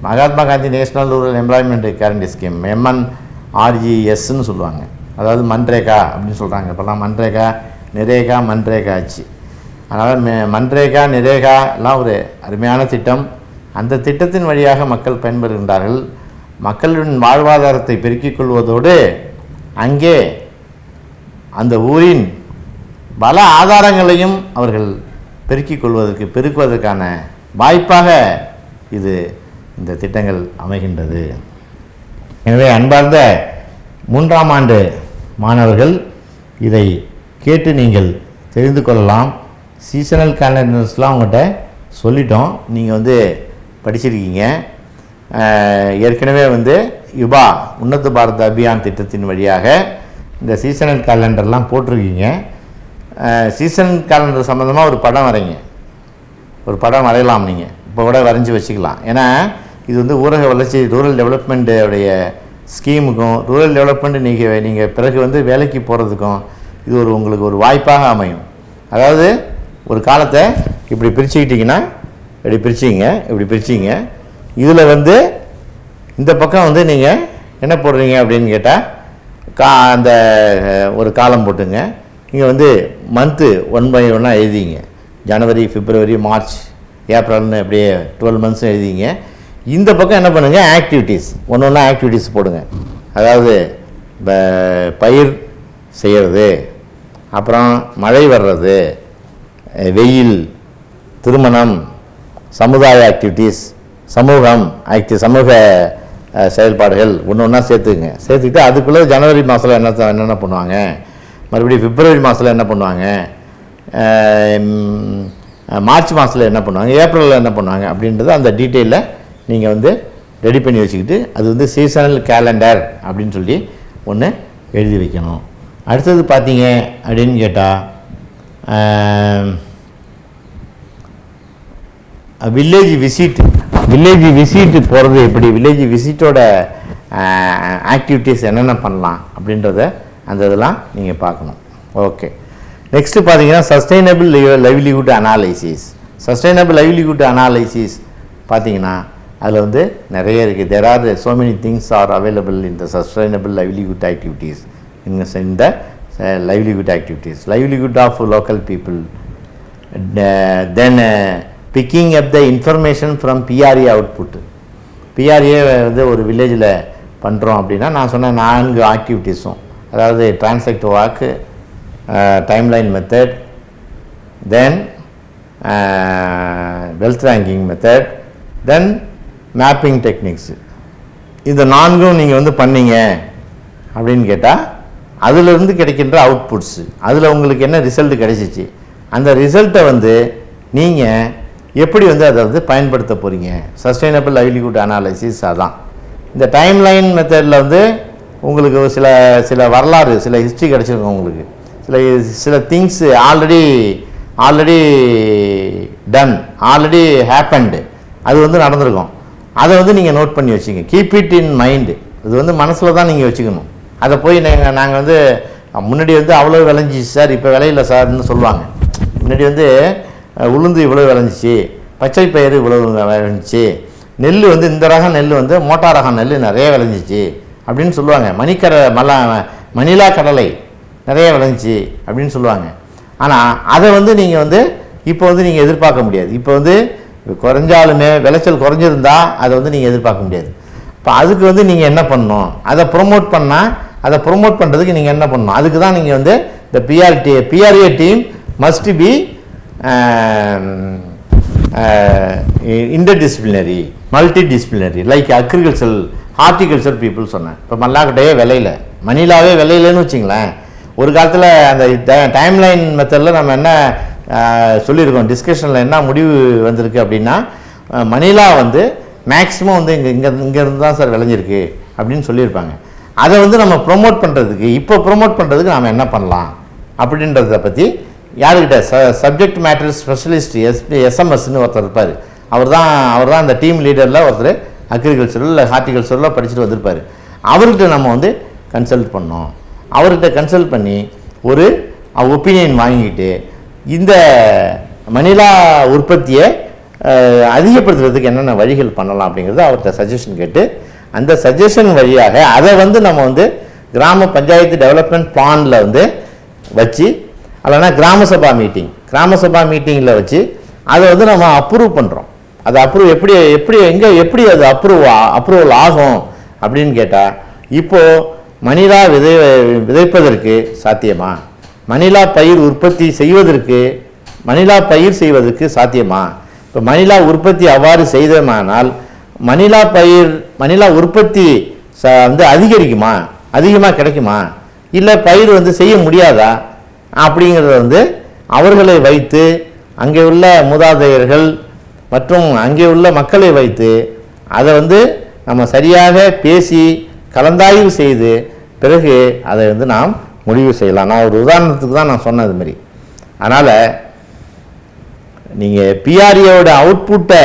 Mahatma Gandhi national rural employment guarantee scheme, MNRGSன்னு சொல்லுவாங்க. அதாவது மன்ரேகா அப்படின்னு சொல்கிறாங்க. இப்போல்லாம் மன்ரேகா ஆச்சு. அதனால் மன்ரேகா நிரேகா எல்லாம் ஒரு அருமையான திட்டம். அந்த திட்டத்தின் வழியாக மக்கள் பயன்பெறுகின்றார்கள். மக்களின் வாழ்வாதாரத்தை பெருக்கிக் கொள்வதோடு அங்கே அந்த ஊரின் பல ஆதாரங்களையும் அவர்கள் பெருக்குவதற்கான வாய்ப்பாக இந்த திட்டங்கள் அமைகின்றது. எனவே அன்பார்ந்த 3ஆம் ஆண்டு மாணவர்கள், இதை கேட்டு நீங்கள் தெரிந்து கொள்ளலாம். சீசனல் கேலண்டர்ஸ்லாம் உங்கள்கிட்ட சொல்லிட்டோம், நீங்கள் வந்து படிச்சிருக்கீங்க. ஏற்கனவே யுபா உன்னத பாரத அபியான் திட்டத்தின் வழியாக இந்த சீசனல் கேலண்டர்லாம் போட்டிருக்கீங்க. சீசனல் கேலண்டர் சம்மந்தமாக ஒரு படம் வரையலாம். நீங்கள் இப்போ கூட வரைஞ்சி வச்சுக்கலாம். ஏன்னா இது ஊரக வளர்ச்சி, ரூரல் டெவலப்மெண்ட்டுடைய ஸ்கீமுக்கும், ரூரல் டெவலப்மெண்ட் நீங்கள் பிறகு வேலைக்கு போகிறதுக்கும் இது உங்களுக்கு ஒரு வாய்ப்பாக அமையும். அதாவது ஒரு காலத்தை இப்படி பிரிச்சுக்கிட்டிங்கன்னா, இப்படி பிரிச்சிங்க. இதில் இந்த பக்கம் நீங்கள் என்ன போடுறீங்க அப்படின்னு கேட்டால், அந்த ஒரு காலம் போட்டுங்க. நீங்கள் மந்த்து 1 by 1 எழுதிங்க. ஜனவரி, பிப்ரவரி, மார்ச், ஏப்ரல்னு அப்படியே 12 மந்த்ஸும் எழுதிங்க. இந்த பக்கம் என்ன பண்ணுங்கள், ஆக்டிவிட்டீஸ் ஒன்று ஆக்டிவிட்டீஸ் போடுங்க. அதாவது பயிர் செய்கிறது, அப்புறம் மழை வர்றது, வெயில், திருமணம், சமுதாய ஆக்டிவிட்டீஸ், சமூக செயல்பாடுகள் ஒன்று சேர்த்துக்கிட்டு அதுக்குள்ளே ஜனவரி மாதத்தில் என்னென்ன பண்ணுவாங்க, மறுபடியும் பிப்ரவரி மாதத்தில் என்ன பண்ணுவாங்க, மார்ச் மாதத்தில் என்ன பண்ணுவாங்க, ஏப்ரலில் என்ன பண்ணுவாங்க அப்படின்றது அந்த டீட்டெயிலில் நீங்கள் ரெடி பண்ணி வச்சுக்கிட்டு அது சீசனல் கேலண்டர் அப்படின்னு சொல்லி ஒன்று எழுதி வைக்கணும். அடுத்தது பார்த்தீங்க அப்படின்னு கேட்டால், வில்லேஜ் விசிட் போகிறது எப்படி, வில்லேஜ் விசிட்டோட ஆக்டிவிட்டீஸ் என்னென்ன பண்ணலாம் அப்படின்றத அந்த இதெல்லாம் நீங்கள் பார்க்கணும். ஓகே, நெக்ஸ்ட்டு பார்த்தீங்கன்னா சஸ்டைனபிள் லைவ்லிஹுட் அனாலிசிஸ். பார்த்தீங்கன்னா அதில் வந்து நிறைய இருக்குது. There are so many things are available in the sustainable livelihood activities, in the livelihood activities, livelihood of local people. Then picking up the information from PRA output. PRA வந்து ஒரு வில்லேஜில் பண்ணுறோம் அப்படின்னா நான் சொன்ன 4 ஆக்டிவிட்டீஸும், அதாவது டிரான்சாக்ட் வாக்கு, டைம்லைன் மெத்தட், தென் wealth ranking method, தென் mapping techniques. இந்த 4ம் நீங்கள் வந்து பண்ணீங்க அப்படின்னு கேட்டால் அதிலிருந்து கிடைக்கின்ற அவுட்புட்ஸு, அதில் உங்களுக்கு என்ன ரிசல்ட் கிடைச்சிச்சு, அந்த ரிசல்ட்டை வந்து நீங்கள் எப்படி வந்து அதை வந்து பயன்படுத்த போகிறீங்க. சஸ்டைனபிள் லைவ்லிஹுட் அனாலிசிஸ் அதான். இந்த டைம்லைன் மெத்தடில் வந்து உங்களுக்கு சில வரலாறு, சில ஹிஸ்ட்ரி கிடச்சிருக்கும். உங்களுக்கு சில things already done, already happened, அது வந்து நடந்திருக்கும். அதை வந்து நீங்கள் நோட் பண்ணி வச்சுங்க. Keep it in mind. இது வந்து மனசில் தான் நீங்கள் வச்சுக்கணும். அதை போய் நாங்கள் வந்து முன்னாடி வந்து அவ்வளோ விளைஞ்சிச்சு சார், இப்போ விளையில சார்னு சொல்லுவாங்க. முன்னாடி வந்து உளுந்து இவ்வளோ விளைஞ்சிச்சு, பச்சை பயிறு இவ்வளோ விளைஞ்சிச்சு, நெல் வந்து இந்த ரகம் நெல் வந்து மோட்டா ரகம் நெல் நிறைய விளைஞ்சிச்சு அப்படின்னு சொல்லுவாங்க. மணிலா கடலை நிறைய விளைஞ்சிச்சு அப்படின்னு சொல்லுவாங்க. ஆனால் அதை வந்து நீங்கள் வந்து இப்போ வந்து நீங்கள் எதிர்பார்க்க முடியாது. இப்போ வந்து குறைஞ்சாலுமே விளைச்சல் குறைஞ்சிருந்தா அதை வந்து நீங்கள் எதிர்பார்க்க முடியாது. இப்போ அதுக்கு வந்து நீங்கள் என்ன பண்ணணும், அதை ப்ரொமோட் பண்ணால், அதை ப்ரொமோட் பண்ணுறதுக்கு நீங்கள் என்ன பண்ணணும், அதுக்கு தான் நீங்கள் வந்து இந்த PRA team must be interdisciplinary, multidisciplinary, like agricultural, horticulture people சொன்னேன். இப்போ மல்லாக்கட்டையே விளையில, மணிலாவே விளையிலன்னு வச்சிங்களேன். ஒரு காலத்தில் அந்த டைம்லைன் மெத்தடில் நம்ம என்ன சொல்லியிருக்கோம், டிஸ்கஷனில் என்ன முடிவு வந்திருக்கு அப்படின்னா, மணிலா வந்து மேக்ஸிமம் வந்து இங்கேருந்து தான் சார் விளைஞ்சிருக்கு அப்படின்னு சொல்லியிருப்பாங்க. அதை வந்து நம்ம ப்ரொமோட் பண்ணுறதுக்கு, இப்போ ப்ரொமோட் பண்ணுறதுக்கு நாம் என்ன பண்ணலாம் அப்படின்றத பற்றி யாருக்கிட்ட சப்ஜெக்ட் மேட்டர் ஸ்பெஷலிஸ்ட் SMS ஒருத்தர் இருப்பார். அவர் தான் அந்த டீம் லீடரில் ஒருத்தர் அக்ரிகல்ச்சரில் இல்லை ஹார்டிகல்ச்சரில் படிச்சுட்டு வந்திருப்பார். அவர்கிட்ட நம்ம வந்து கன்சல்ட் பண்ணோம். அவர்கிட்ட கன்சல்ட் பண்ணி ஒரு ஒப்பீனியன் வாங்கிட்டு இந்த மணிலா உற்பத்தியை அதிகப்படுத்துறதுக்கு என்னென்ன வழிகள் பண்ணலாம் அப்படிங்கிறது அவர்கிட்ட சஜஷன் கேட்டு, அந்த சஜஷன் வழியாக அதை வந்து நம்ம வந்து கிராம பஞ்சாயத்து டெவலப்மெண்ட் பிளானில் வந்து வச்சு, இல்லைனா கிராம சபா மீட்டிங்கில் வச்சு அதை வந்து நம்ம அப்ரூவ் பண்ணுறோம். அது அப்ரூவ் எப்படி அது அப்ரூவல் ஆகும் அப்படின்னு கேட்டால், இப்போது மணிலா விதைப்பதற்கு சாத்தியமா, மணிலா பயிர் உற்பத்தி செய்வதற்கு, மணிலா பயிர் செய்வதற்கு சாத்தியமா, இப்போ மணிலா உற்பத்தி அவ்வாறு செய்தோமானால் மணிலா உற்பத்தி வந்து அதிகரிக்குமா, அதிகமாக கிடைக்குமா, இல்லை பயிர் வந்து செய்ய முடியாதா அப்படிங்கிறத வந்து அவர்களை வைத்து, அங்கே உள்ள மூதாதையர்கள் மற்றும் அங்கே உள்ள மக்களை வைத்து அதை வந்து நம்ம சரியாக பேசி கலந்தாய்வு செய்து பிறகு அதை வந்து நாம் முடிவு செய்யலாம். நான் ஒரு உதாரணத்துக்கு தான் நான் சொன்னது மாதிரி. அதனால் நீங்கள் PRAவோட அவுட்புட்டை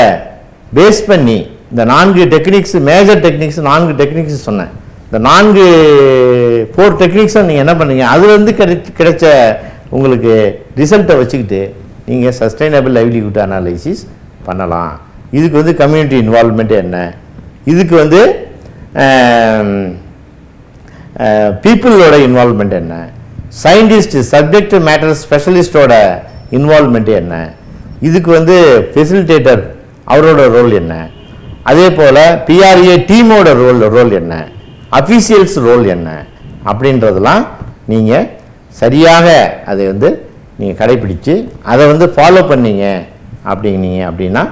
பேஸ் பண்ணி இந்த 4 டெக்னிக்ஸ், மேஜர் டெக்னிக்ஸ் 4 டெக்னிக்ஸ் சொன்னேன். இந்த 4 டெக்னிக்ஸும் நீங்கள் என்ன பண்ணுறீங்க, அதுலேருந்து கிடைச்ச உங்களுக்கு ரிசல்ட்டை வச்சுக்கிட்டு நீங்கள் சஸ்டைனபிள் லைவ்லிஹுட் அனாலிசிஸ் பண்ணலாம். இதுக்கு வந்து கம்யூனிட்டி இன்வால்வ்மெண்ட் என்ன, இதுக்கு வந்து பீப்புளோட இன்வால்வ்மெண்ட் என்ன, சயின்டிஸ்ட் சப்ஜெக்ட் மேட்டர் ஸ்பெஷலிஸ்டோட இன்வால்வ்மெண்ட் என்ன, இதுக்கு வந்து ஃபெசிலிட்டேட்டர் அவரோட ரோல் என்ன, அதே போல் PRA டீமோட ரோல் என்ன, அஃபீஷியல்ஸ் ரோல் என்ன அப்படின்றதெல்லாம் நீங்கள் சரியாக அதை வந்து நீங்கள் கடைப்பிடித்து அதை வந்து ஃபாலோ பண்ணீங்க அப்படின்னா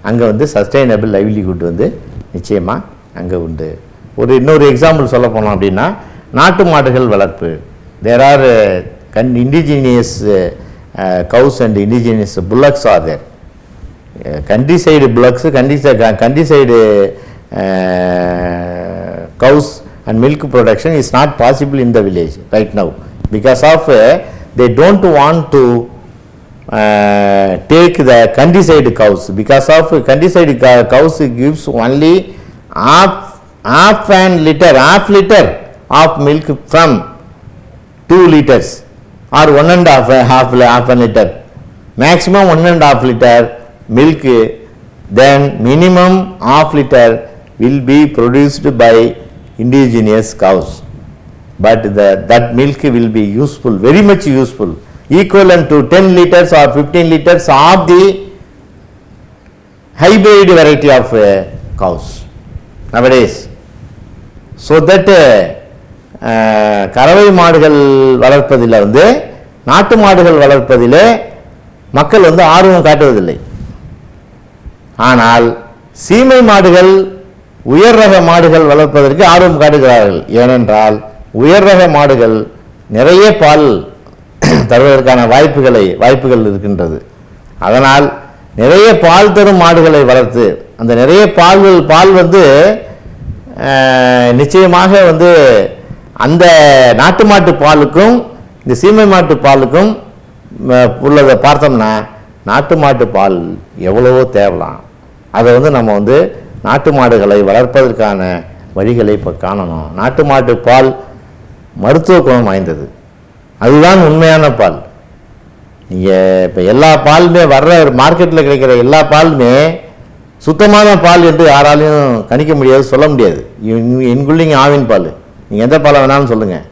அங்கே வந்து சஸ்டைனபிள் லைவ்லிஹுட் வந்து நிச்சயமாக அங்கே உண்டு. இன்னொரு எக்ஸாம்பிள் சொல்ல போனோம் அப்படின்னா, நாட்டு மாடுகள் வளர்ப்பு. There are indigenous cows and indigenous bullocks are there. Countryside bullocks, countryside cows and milk production is not possible in the village right now because of they don't want to take the countryside cows, because of countryside cows gives only half liter of milk from 2 liters or 1.5 liter, maximum 1.5 liter milk then minimum half liter will be produced by indigenous cows, but that milk will be useful, very much useful, equivalent to 10 liters or 15 liters of the hybrid variety of cows nowadays. So that கறவை மாடுகள் வளர்ப்பதில் நாட்டு மாடுகள் வளர்ப்பதிலே மக்கள் ஆர்வம் காட்டுவதில்லை. ஆனால் சீமை மாடுகள் உயர் ரக மாடுகள் வளர்ப்பதற்கு ஆர்வம் காட்டுகிறார்கள். ஏனென்றால் உயர் ரக மாடுகள் நிறைய பால் தருவதற்கான வாய்ப்புகள் இருக்கின்றது. அதனால் நிறைய பால் தரும் மாடுகளை வளர்த்து அந்த நிறைய பால் நிச்சயமாக அந்த நாட்டு மாட்டு பாலுக்கும் இந்த சீமை மாட்டு பாலுக்கும் உள்ளதை பார்த்தோம்னா நாட்டு மாட்டு பால் எவ்வளவோ தேவலாம். அதை நம்ம நாட்டு மாடுகளை வளர்ப்பதற்கான வழிகளை இப்போ காணணும். நாட்டு மாட்டு பால் மருத்துவ குணம் வாய்ந்தது, அதுதான் உண்மையான பால். நீங்கள் இப்போ எல்லா பாலுமே வர்ற மார்க்கெட்டில் கிடைக்கிற எல்லா பாலுமே சுத்தமான பால் என்று யாராலையும் கணிக்க முடியாது, சொல்ல முடியாது. இன்க்ளூடிங் ஆவின் பால், நீங்கள் எந்த பாலை வேணாலும் சொல்லுங்கள்.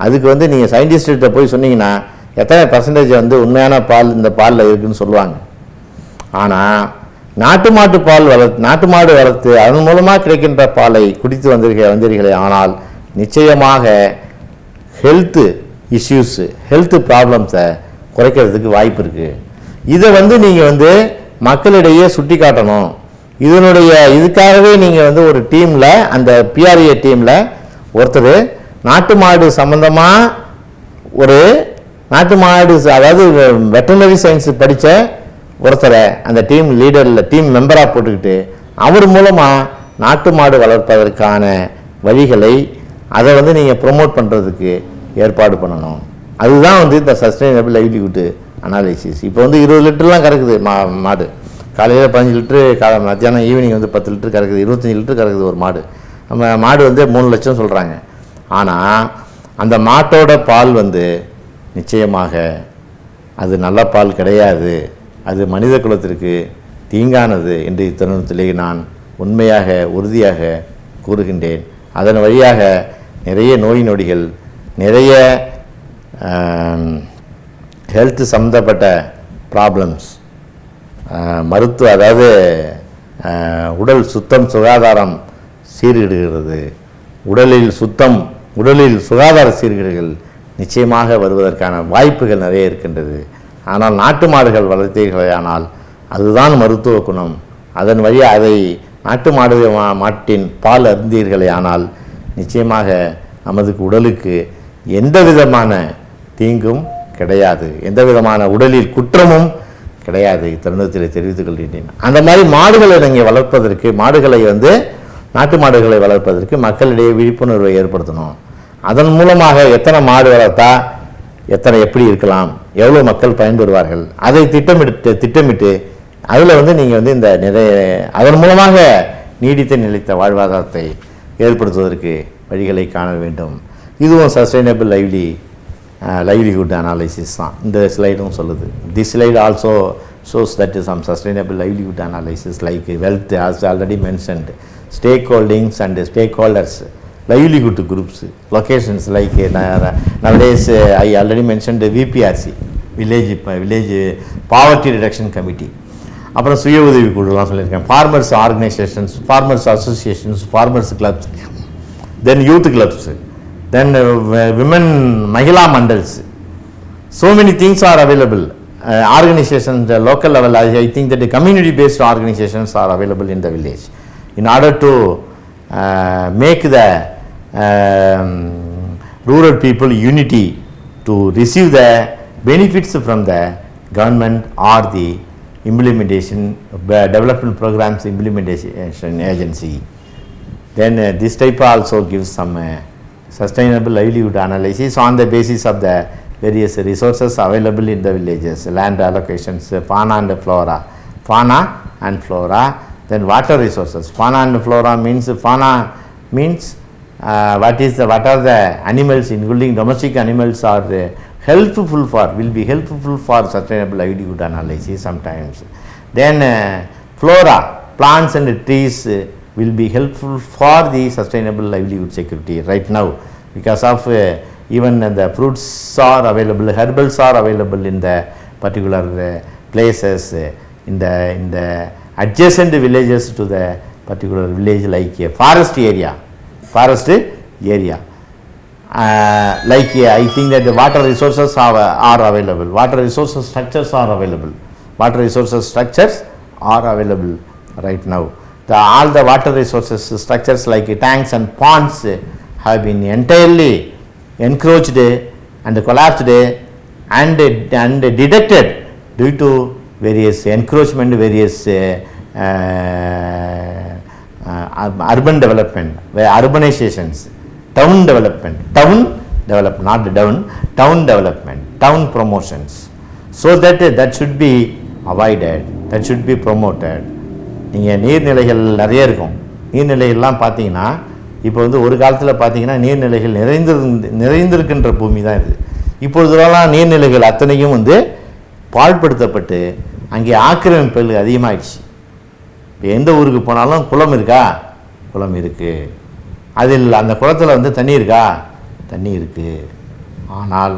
அதுக்கு நீங்கள் சயின்டிஸ்ட்கிட்ட போய் சொன்னீங்கன்னா எத்தனை பர்சன்டேஜ் உண்மையான பால் இந்த பாலில் இருக்குதுன்னு சொல்லுவாங்க. ஆனால் நாட்டு மாடு வளர்த்து அதன் மூலமாக கிடைக்கின்ற பாலை குடித்து வந்தீர்களே ஆனால் நிச்சயமாக ஹெல்த்து இஷ்யூஸ், ஹெல்த் ப்ராப்ளம்ஸை குறைக்கிறதுக்கு வாய்ப்பு இருக்குது. இதை நீங்கள் மக்களிடையே சுட்டி காட்டணும். இதுக்காகவே நீங்கள் ஒரு டீமில், அந்த PRA டீமில் ஒருத்தர் நாட்டு மாடு சம்பந்தமாக ஒரு நாட்டு மாடு அதாவது வெட்டனரி சயின்ஸ் படித்த ஒருத்தரை அந்த டீம் லீடரில் டீம் மெம்பராக போட்டுக்கிட்டு அவர் மூலமாக நாட்டு மாடு வளர்ப்பதற்கான வழிகளை அதை நீங்கள் ப்ரொமோட் பண்ணுறதுக்கு ஏற்பாடு பண்ணணும். அதுதான் இந்த சஸ்டைனபிள் லைவ்லிஹுட் அனாலிசிஸ். இப்போ 20 லிட்டர்லாம் கறக்குது மாடு. காலையில் 15 லிட்ரு, மத்தியானம் ஈவினிங் 10 லிட்டர் கறக்குது, 25 லிட்டர் கறக்குது ஒரு மாடு. நம்ம மாடு 3 லட்சம் சொல்கிறாங்க. ஆனால் அந்த மாட்டோட பால் நிச்சயமாக அது நல்ல பால் கிடையாது, அது மனித குலத்திற்கு தீங்கானது என்று இத்தருணத்திலே நான் உண்மையாக உறுதியாக கூறுகின்றேன். அதன் வழியாக நிறைய நோய் நொடிகள், நிறைய ஹெல்த் சம்மந்தப்பட்ட ப்ராப்ளம்ஸ், மருத்துவ அதாவது உடல் சுத்தம் சுகாதாரம் சீர்கிடுகிறது, உடலில் சுகாதார சீர்கேடுகள் நிச்சயமாக வருவதற்கான வாய்ப்புகள் நிறைய இருக்கின்றது. ஆனால் நாட்டு மாடுகள் வளர்த்தீர்களானால் அதுதான் மருத்துவ குணம். அதன் வழியாக அதை நாட்டு மாட்டின் பால் அருந்தீர்களே ஆனால் நிச்சயமாக நமது உடலுக்கு எந்த விதமான தீங்கும் கிடையாது, எந்த விதமான உடலில் குற்றமும் கிடையாது. இத்தருணத்தில் தெரிவித்துக் கொள்கின்றேன். அந்த மாதிரி மாடுகளை நீங்கள் வளர்ப்பதற்கு, நாட்டு மாடுகளை வளர்ப்பதற்கு மக்களிடையே விழிப்புணர்வை ஏற்படுத்தணும். அதன் மூலமாக எத்தனை மாடு வளர்த்தா எப்படி இருக்கலாம், எவ்வளோ மக்கள் பயன்பெறுவார்கள், அதை திட்டமிட்டு அதில் நீங்கள் இந்த நிறைய அதன் மூலமாக நீடித்த நிலைத்த வாழ்வாதாரத்தை ஏற்படுத்துவதற்கு வழிகளை காண வேண்டும். இதுவும் சஸ்டைனபிள் லைவ்லிஹுட் அனாலிசிஸ் தான் இந்த ஸ்லைடும் சொல்லுது. This slide also shows that some sustainable livelihood analysis like wealth as already mentioned, stakeholdings and stakeholders, livelihood groups, locations like nowadays I already mentioned VPRC, village poverty reduction committee, அப்புறம் சுய உதவி குழுலாம் சொல்லியிருக்கேன், farmers organizations, farmers associations, farmers clubs, then youth clubs, then women mahila mandals. So many things are available. Organizations, the local level, I think that the community based organizations are available in the village in order to make the rural people unity to receive the benefits from the government or the implementation development programs implementation agency. Then this type also gives some sustainable livelihood analysis on the basis of the various resources available in the villages, land allocations, fauna and flora, then water resources. Fauna and flora means what are the animals, including domestic animals, are will be helpful for sustainable livelihood analysis sometimes. Then flora, plants and trees will be helpful for the sustainable livelihood security right now, because of even the fruits are available, herbals are available in the particular places, in the adjacent villages to the particular village, like a forest area. Like I think that the water resources are available, water resources structures are available right now. All the water resources structures like tanks and ponds have been entirely encroached and collapsed and detected due to various encroachment, various urban development, urbanizations, town development, town promotions. So that should be avoided, that should be promoted. நீங்கள் நீர்நிலைகள் நிறைய இருக்கும். நீர்நிலைகள்லாம் பார்த்தீங்கன்னா இப்போ வந்து ஒரு காலத்தில் பார்த்தீங்கன்னா நீர்நிலைகள் நிறைந்திருக்கின்ற பூமி தான் இது. இப்பொழுதுலாம் நீர்நிலைகள் அத்தனையும் வந்து பாழ்படுத்தப்பட்டு அங்கே ஆக்கிரமிப்புகள் அதிகமாகிடுச்சு. இப்போ எந்த ஊருக்கு போனாலும் குளம் இருக்கா? குளம் இருக்குது. அதில் அந்த குளத்தில் வந்து தண்ணி இருக்கா? தண்ணி இருக்குது. ஆனால்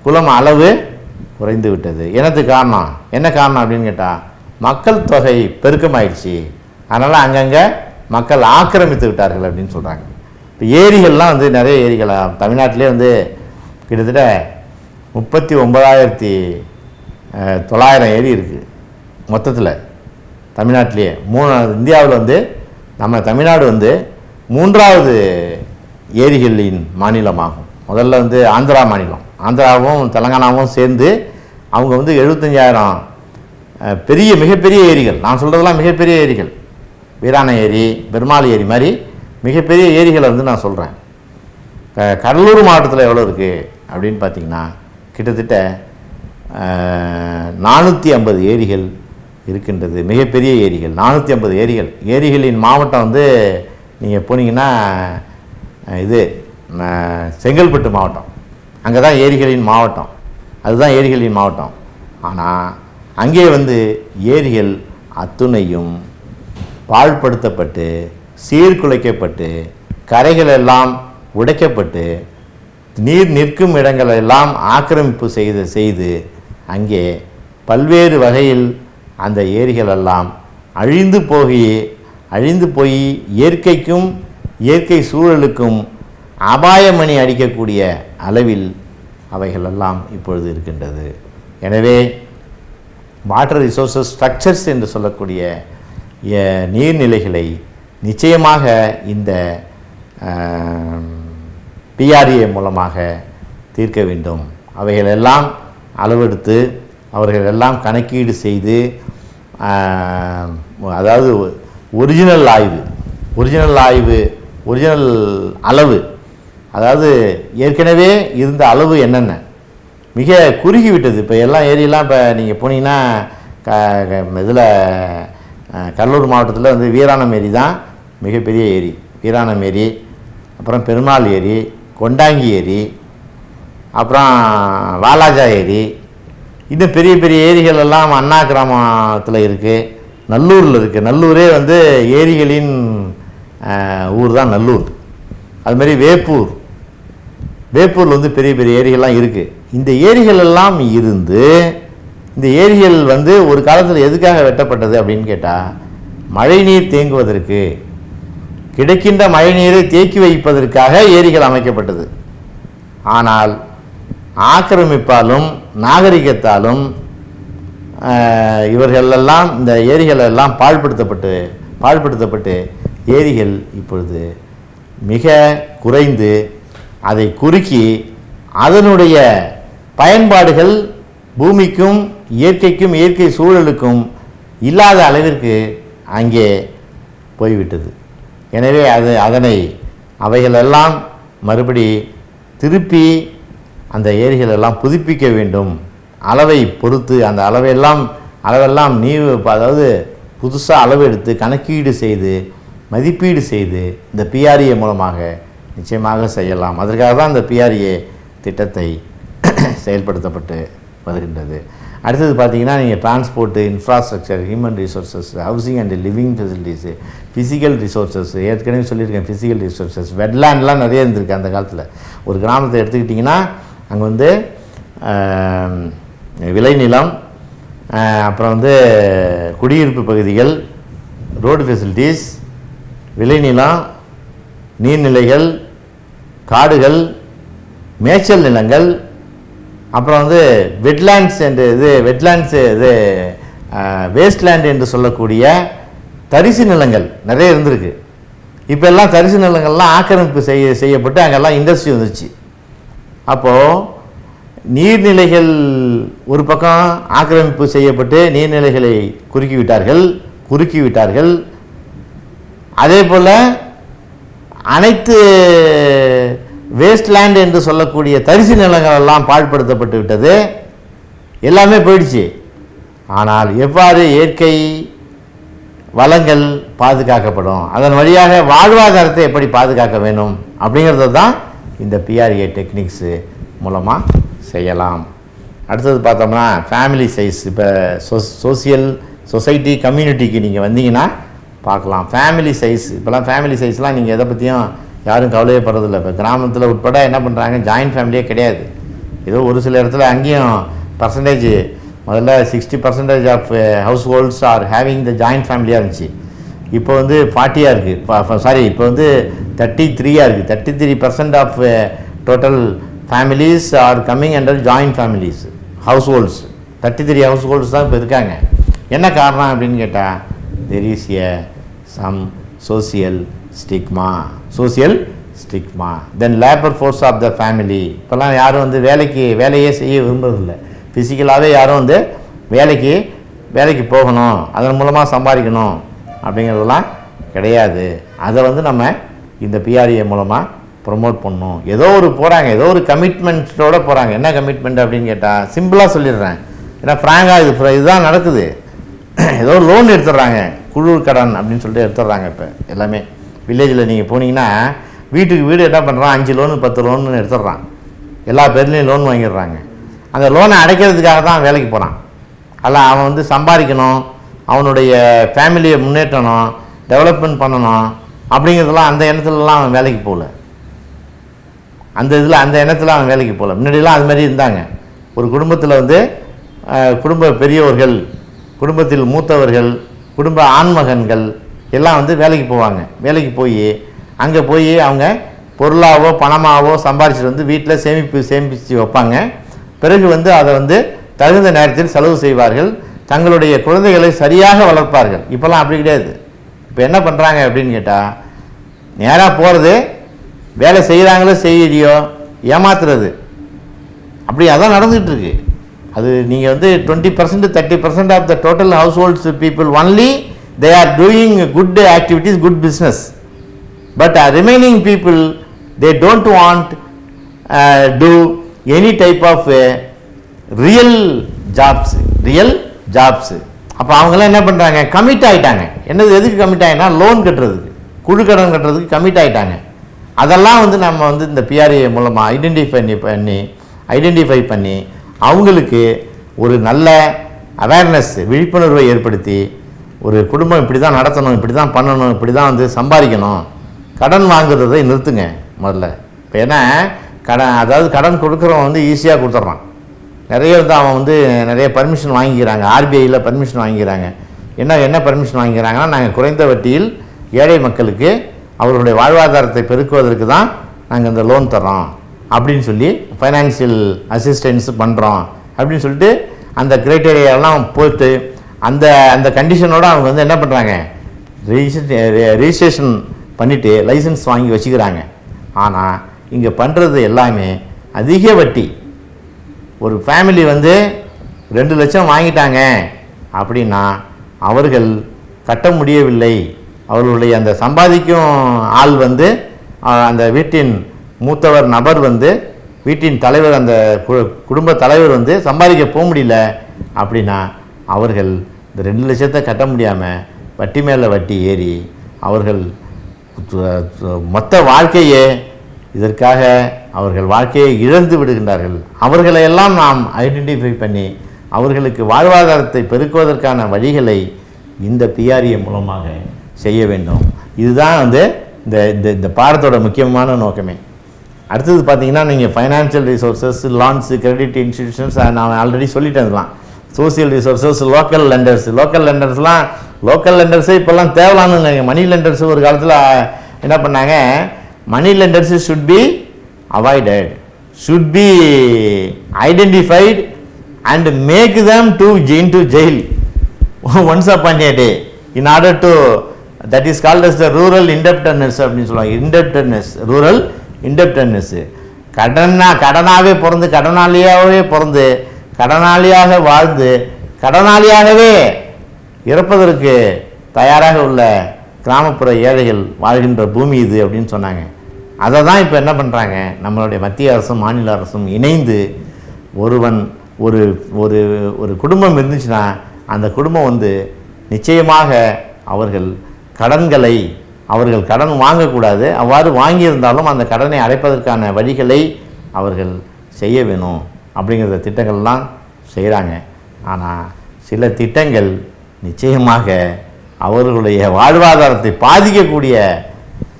குளம் அளவு குறைந்து விட்டது. காரணம் என்ன காரணம் அப்படின்னு கேட்டால், மக்கள் தொகை பெருக்கமாயிடுச்சு. அதனால் அங்கங்கே மக்கள் ஆக்கிரமித்து விட்டார்கள் அப்படின்னு சொல்கிறாங்க. இப்போ ஏரிகள்லாம் வந்து நிறைய ஏரிகள் தமிழ்நாட்டிலே வந்து கிட்டத்தட்ட 39,900 ஏரி இருக்குது மொத்தத்தில் தமிழ்நாட்டிலே. இந்தியாவில் வந்து நம்ம தமிழ்நாடு வந்து 3வது ஏரிகளின் மாநிலமாகும். முதல்ல வந்து ஆந்திரா மாநிலம், ஆந்திராவும் தெலங்கானாவும் சேர்ந்து அவங்க வந்து 75,000 மிகப்பெரிய ஏரிகள், நான் சொல்கிறதெல்லாம் மிகப்பெரிய ஏரிகள், வீராண ஏரி, பெருமாள் ஏரி மாதிரி மிகப்பெரிய ஏரிகளை வந்து நான் சொல்கிறேன். கடலூர் மாவட்டத்தில் எவ்வளோ இருக்குது அப்படின்னு பார்த்திங்கன்னா கிட்டத்தட்ட 450 ஏரிகள் இருக்கின்றது. மிகப்பெரிய ஏரிகள் 450 ஏரிகள். ஏரிகளின் மாவட்டம் வந்து நீங்கள் போனீங்கன்னா இது செங்கல்பட்டு மாவட்டம், அங்கே தான் ஏரிகளின் மாவட்டம், அதுதான் ஏரிகளின் மாவட்டம். ஆனால் அங்கே வந்து ஏரிகள் அத்துணையும் பாழ்படுத்தப்பட்டு சீர்குலைக்கப்பட்டு கரைகள் எல்லாம் உடைக்கப்பட்டு நீர் நிற்கும் இடங்களெல்லாம் ஆக்கிரமிப்பு செய்து அங்கே பல்வேறு வகையில் அந்த ஏரிகளெல்லாம் அழிந்து போய் இயற்கைக்கும் இயற்கை சூழலுக்கும் அபாயமணி அடிக்கக்கூடிய அளவில் அவைகளெல்லாம் இப்பொழுது இருக்கின்றது. எனவே வாட்டர் ரிசோர்சஸ் ஸ்ட்ரக்சர்ஸ் என்று சொல்லக்கூடிய நீர்நிலைகளை நிச்சயமாக இந்த PRA மூலமாக தீர்க்க வேண்டும். அவைகளெல்லாம் அளவெடுத்து அவர்களெல்லாம் கணக்கீடு செய்து, அதாவது ஒரிஜினல் அளவு, அதாவது ஏற்கனவே இருந்த அளவு என்னென்ன மிக குறுகிவிட்டது. இப்போ எல்லாம் ஏரியெல்லாம் இப்போ நீங்கள் போனீங்கன்னா இதில் கடலூர் மாவட்டத்தில் வந்து வீராணம் ஏரி தான் மிகப்பெரிய ஏரி. வீராணம் ஏரி, அப்புறம் பெருமாள் ஏரி, கொண்டாங்கி ஏரி, அப்புறம் வாலாஜா ஏரி, இன்னும் பெரிய பெரிய ஏரிகள் எல்லாம் அண்ணா கிராமத்தில் இருக்குது, நல்லூரில் இருக்குது. நல்லூரே வந்து ஏரிகளின் ஊர் தான் நல்லூர். அதுமாதிரி வேப்பூரில் வந்து பெரிய பெரிய ஏரிகள்லாம் இருக்குது. இந்த ஏரிகள் எல்லாம் இருந்து இந்த ஏரிகள் வந்து ஒரு காலத்தில் எதுக்காக வெட்டப்பட்டது அப்படின்னு கேட்டால், மழைநீர் தேங்குவதற்கு, கிடைக்கின்ற மழைநீரை தேக்கி வைப்பதற்காக ஏரிகள் அமைக்கப்பட்டது. ஆனால் ஆக்கிரமிப்பாலும் நாகரிகத்தாலும் இவர்களெல்லாம் இந்த ஏரிகள் எல்லாம் பாழ்படுத்தப்பட்டு ஏரிகள் இப்பொழுது மிக குறைந்து அதை குறுக்கி அதனுடைய பயன்பாடுகள் பூமிக்கும் இயற்கைக்கும் இயற்கை சூழலுக்கும் இல்லாத அளவிற்கு அங்கே போய்விட்டது. எனவே அவைகளெல்லாம் மறுபடி திருப்பி அந்த ஏரிகளெல்லாம் புதுப்பிக்க வேண்டும். அளவை பொறுத்து அந்த அளவெல்லாம் அதாவது புதுசாக அளவு எடுத்து கணக்கீடு செய்து மதிப்பீடு செய்து இந்த PRA மூலமாக நிச்சயமாக செய்யலாம். அதற்காக தான் இந்த PRA திட்டத்தை செயல்படுத்தப்பட்டு வருகின்றது. அடுத்தது பார்த்தீங்கன்னா நீங்கள் transport, infrastructure, human resources, housing and living facilities, physical resources, ஏற்கனவே சொல்லியிருக்கேன் ஃபிசிக்கல் ரிசோர்ஸஸ், வெட்லேண்ட்லாம் நிறைய இருந்திருக்கு அந்த காலத்தில். ஒரு கிராமத்தை எடுத்துக்கிட்டிங்கன்னா அங்கே வந்து விளைநிலம், அப்புறம் வந்து குடியிருப்பு பகுதிகள், ரோடு ஃபெசிலிட்டிஸ், விளைநிலம், நீர்நிலைகள், காடுகள், மேய்ச்சல் நிலங்கள், அப்புறம் வந்து வெட்லேண்ட்ஸ் என்று வேஸ்ட்லேண்ட் என்று சொல்லக்கூடிய தரிசு நிலங்கள் நிறைய இருந்திருக்கு. இப்போ எல்லாம் தரிசு நிலங்கள்லாம் ஆக்கிரமிப்பு செய்யப்பட்டு அங்கெல்லாம் இண்டஸ்ட்ரி வந்துச்சு. அப்போது நீர்நிலைகள் ஒரு பக்கம் ஆக்கிரமிப்பு செய்யப்பட்டு நீர்நிலைகளை குறுக்கி விட்டார்கள். அதே போல் அனைத்து வேஸ்ட்லேண்ட் என்று சொல்லக்கூடிய தரிசு நிலங்கள் எல்லாம் பாழ்படுத்தப்பட்டு விட்டது, எல்லாமே போயிடுச்சு. ஆனால் எவ்வாறு இயற்கை வளங்கள் பாதுகாக்கப்படும், அதன் வழியாக வாழ்வாதாரத்தை எப்படி பாதுகாக்க வேணும் அப்படிங்கிறது தான் இந்த PRA டெக்னிக்ஸு மூலமாக செய்யலாம். அடுத்தது பார்த்தோம்னா ஃபேமிலி சைஸ். இப்போ சொசைட்டி கம்யூனிட்டிக்கு நீங்கள் வந்தீங்கன்னா பார்க்கலாம் ஃபேமிலி சைஸ். இப்போலாம் ஃபேமிலி சைஸ்லாம் நீங்கள் எதை பற்றியும் யாரும் கவலையே படுறதில்லை. இப்போ கிராமத்தில் உட்பட என்ன பண்ணுறாங்க, ஜாயின்ட் ஃபேமிலியே கிடையாது. ஏதோ ஒரு சில இடத்துல அங்கேயும் பர்சன்டேஜ் முதல்ல 60% of households are having the joint ஃபேமிலியாக இருந்துச்சு. இப்போ வந்து 40 இருக்குது, இப்போ வந்து 33 இருக்குது. 33% of total families are coming under joint families households. 33 households தான் இப்போ இருக்காங்க. என்ன காரணம் அப்படின்னு கேட்டால் there is some social stigma, then labor force of the family. இப்போல்லாம் யாரும் வந்து வேலையே செய்ய விரும்புறதில்லை. ஃபிசிக்கலாகவே யாரும் வந்து வேலைக்கு போகணும், அதன் மூலமாக சம்பாதிக்கணும் அப்படிங்கிறதெல்லாம் கிடையாது. அதை வந்து நம்ம இந்த PRA மூலமாக ப்ரொமோட் பண்ணணும். ஏதோ ஒரு கமிட்மெண்ட்டோடு போகிறாங்க. என்ன கமிட்மெண்ட் அப்படின்னு கேட்டால் சிம்பிளாக சொல்லிடுறேன், ஏன்னா ஃப்ராங்காக இதுதான் நடக்குது. ஏதோ லோன் எடுத்துடுறாங்க, குழு கடன் அப்படின்னு சொல்லிட்டு எடுத்துடுறாங்க. இப்போ எல்லாமே வில்லேஜில் நீங்கள் போனீங்கன்னா வீட்டுக்கு வீடு என்ன பண்ணுறான், 5 லோனு 10 லோன்னு எடுத்துடுறான். எல்லா பேர்லேயும் லோன் வாங்கிடுறாங்க. அந்த லோனை அடைக்கிறதுக்காக தான் வேலைக்கு போகிறான். அதில் அவன் வந்து சம்பாதிக்கணும், அவனுடைய ஃபேமிலியை முன்னேற்றணும், டெவலப்மெண்ட் பண்ணணும் அப்படிங்கிறதுலாம் அந்த எண்ணத்துலலாம் அவன் வேலைக்கு போகல. அந்த எண்ணத்தில் அவன் வேலைக்கு போகல. முன்னாடியெல்லாம் அது மாதிரி இருந்தாங்க. ஒரு குடும்பத்தில் வந்து குடும்ப பெரியவர்கள், குடும்பத்தில் மூத்தவர்கள், குடும்ப ஆண்மகன்கள் எல்லாம் வந்து வேலைக்கு போவாங்க. வேலைக்கு போய் அங்கே அவங்க பொருளாவோ பணமாவோ சம்பாரிச்சிட்டு வந்து வீட்டில் சேமித்து வைப்பாங்க. பிறகு வந்து அதை வந்து தகுந்த நேரத்தில் செலவு செய்வார்கள். தங்களுடைய குழந்தைகளை சரியாக வளர்ப்பார்கள். இப்போல்லாம் அப்படி கிடையாது. இப்போ என்ன பண்ணுறாங்க அப்படின்னு கேட்டால், நேராக போகிறது, வேலை செய்கிறாங்களோ செய்யலையோ ஏமாத்துறது, அப்படி அதான் நடந்துகிட்ருக்கு. அது நீங்கள் வந்து 20% 30% of the total households people only they are doing good activities, good business. But remaining people they don't want to any type of real jobs. அப்போ அவங்களாம் என்ன பண்ணுறாங்க, கமிட் ஆகிட்டாங்க. எதுக்கு கமிட் ஆகினா, லோன் கட்டுறதுக்கு, குழு கடன் கட்டுறதுக்கு கமிட் ஆகிட்டாங்க. அதெல்லாம் வந்து நம்ம வந்து இந்த PRA மூலமாக ஐடென்டிஃபை பண்ணி அவங்களுக்கு ஒரு நல்ல அவேர்னஸ், விழிப்புணர்வை ஏற்படுத்தி, ஒரு குடும்பம் இப்படி தான் நடத்தணும், இப்படி தான் பண்ணணும், இப்படி தான் வந்து சம்பாதிக்கணும், கடன் வாங்குறதை நிறுத்துங்க முதல்ல. இப்போ ஏன்னா கடன் கொடுக்குறவன் வந்து ஈஸியாக கொடுத்துட்றான். நிறைய வந்து அவன் வந்து நிறைய பர்மிஷன் வாங்கிக்கிறாங்க, RBIயில் பர்மிஷன் வாங்கிக்கிறாங்க. என்ன பர்மிஷன் வாங்கிக்கிறாங்கன்னா, நாங்கள் குறைந்த வட்டியில் ஏழை மக்களுக்கு அவர்களுடைய வாழ்வாதாரத்தை பெருக்குவதற்கு தான் நாங்கள் இந்த லோன் தர்றோம் அப்படின்னு சொல்லி ஃபைனான்சியல் அசிஸ்டன்ஸ் பண்ணுறோம் அப்படின்னு சொல்லிட்டு அந்த க்ரைட்டீரியாலாம் போட்டு அந்த கண்டிஷனோடு அவங்க வந்து என்ன பண்ணுறாங்க, ரிஜிஸ்ட்ரேஷன் பண்ணிவிட்டு லைசன்ஸ் வாங்கி வச்சுக்கிறாங்க. ஆனால் இங்கே பண்ணுறது எல்லாமே அதிக வட்டி. ஒரு ஃபேமிலி வந்து 2 லட்சம் வாங்கிட்டாங்க அப்படின்னா அவர்கள் கட்ட முடியவில்லை. அவர்களுடைய அந்த சம்பாதிக்கும் ஆள் வந்து அந்த வீட்டின் மூத்தவர் நபர் வந்து வீட்டின் தலைவர், அந்த குடும்ப தலைவர் வந்து சம்பாதிக்க போக முடியல அப்படின்னா அவர்கள் இந்த 2 லட்சத்தை கட்ட முடியாமல் வட்டி மேலே வட்டி ஏறி அவர்கள் மொத்த வாழ்க்கையே இதற்காக அவர்கள் வாழ்க்கையை இழந்து விடுகின்றார்கள். அவர்களையெல்லாம் நாம் ஐடென்டிஃபை பண்ணி அவர்களுக்கு வாழ்வாதாரத்தை பெருக்குவதற்கான வழிகளை இந்த PRA மூலமாக செய்ய வேண்டும். இதுதான் வந்து இந்த இந்த இந்த பாடத்தோட முக்கியமான நோக்கமே. அடுத்தது பார்த்தீங்கன்னா நீங்கள் financial resources, loans, credit institutions நான் ஆல்ரெடி சொல்லிட்டேன்லாம். சோசியல் ரிசோர்ஸஸ், லோக்கல் லெண்டர்ஸ்லாம் லோக்கல் லெண்டர்ஸே இப்போல்லாம் தேவலான்னு மணி லெண்டர்ஸ் ஒரு காலத்தில் என்ன பண்ணாங்க, money lenders should be avoided, should be identified and make them to into jail once upon a day in order to, that is called as the rural indebtedness அப்படின்னு சொல்லுவாங்க. indebtedness, rural indebtedness. கடனாகவே பிறந்து கடனாளியாக வாழ்ந்து கடனாளியாகவே இறப்பதற்கு தயாராக உள்ள கிராமப்புற ஏழைகள் வாழ்கின்ற பூமி இது அப்படின்னு சொன்னாங்க. அதை தான் இப்போ என்ன பண்ணுறாங்க, நம்மளுடைய மத்திய அரசும் மாநில அரசும் இணைந்து ஒருவன் ஒரு ஒரு ஒரு குடும்பம் இருந்துச்சுன்னா அந்த குடும்பம் வந்து நிச்சயமாக அவர்கள் கடன் வாங்கக்கூடாது. அவ்வாறு வாங்கியிருந்தாலும் அந்த கடனை அடைப்பதற்கான வழிகளை அவர்கள் செய்ய வேணும் அப்படிங்கிற திட்டங்கள்லாம் செய்கிறாங்க. ஆனால் சில திட்டங்கள் நிச்சயமாக அவர்களுடைய வாழ்வாதாரத்தை பாதிக்கக்கூடிய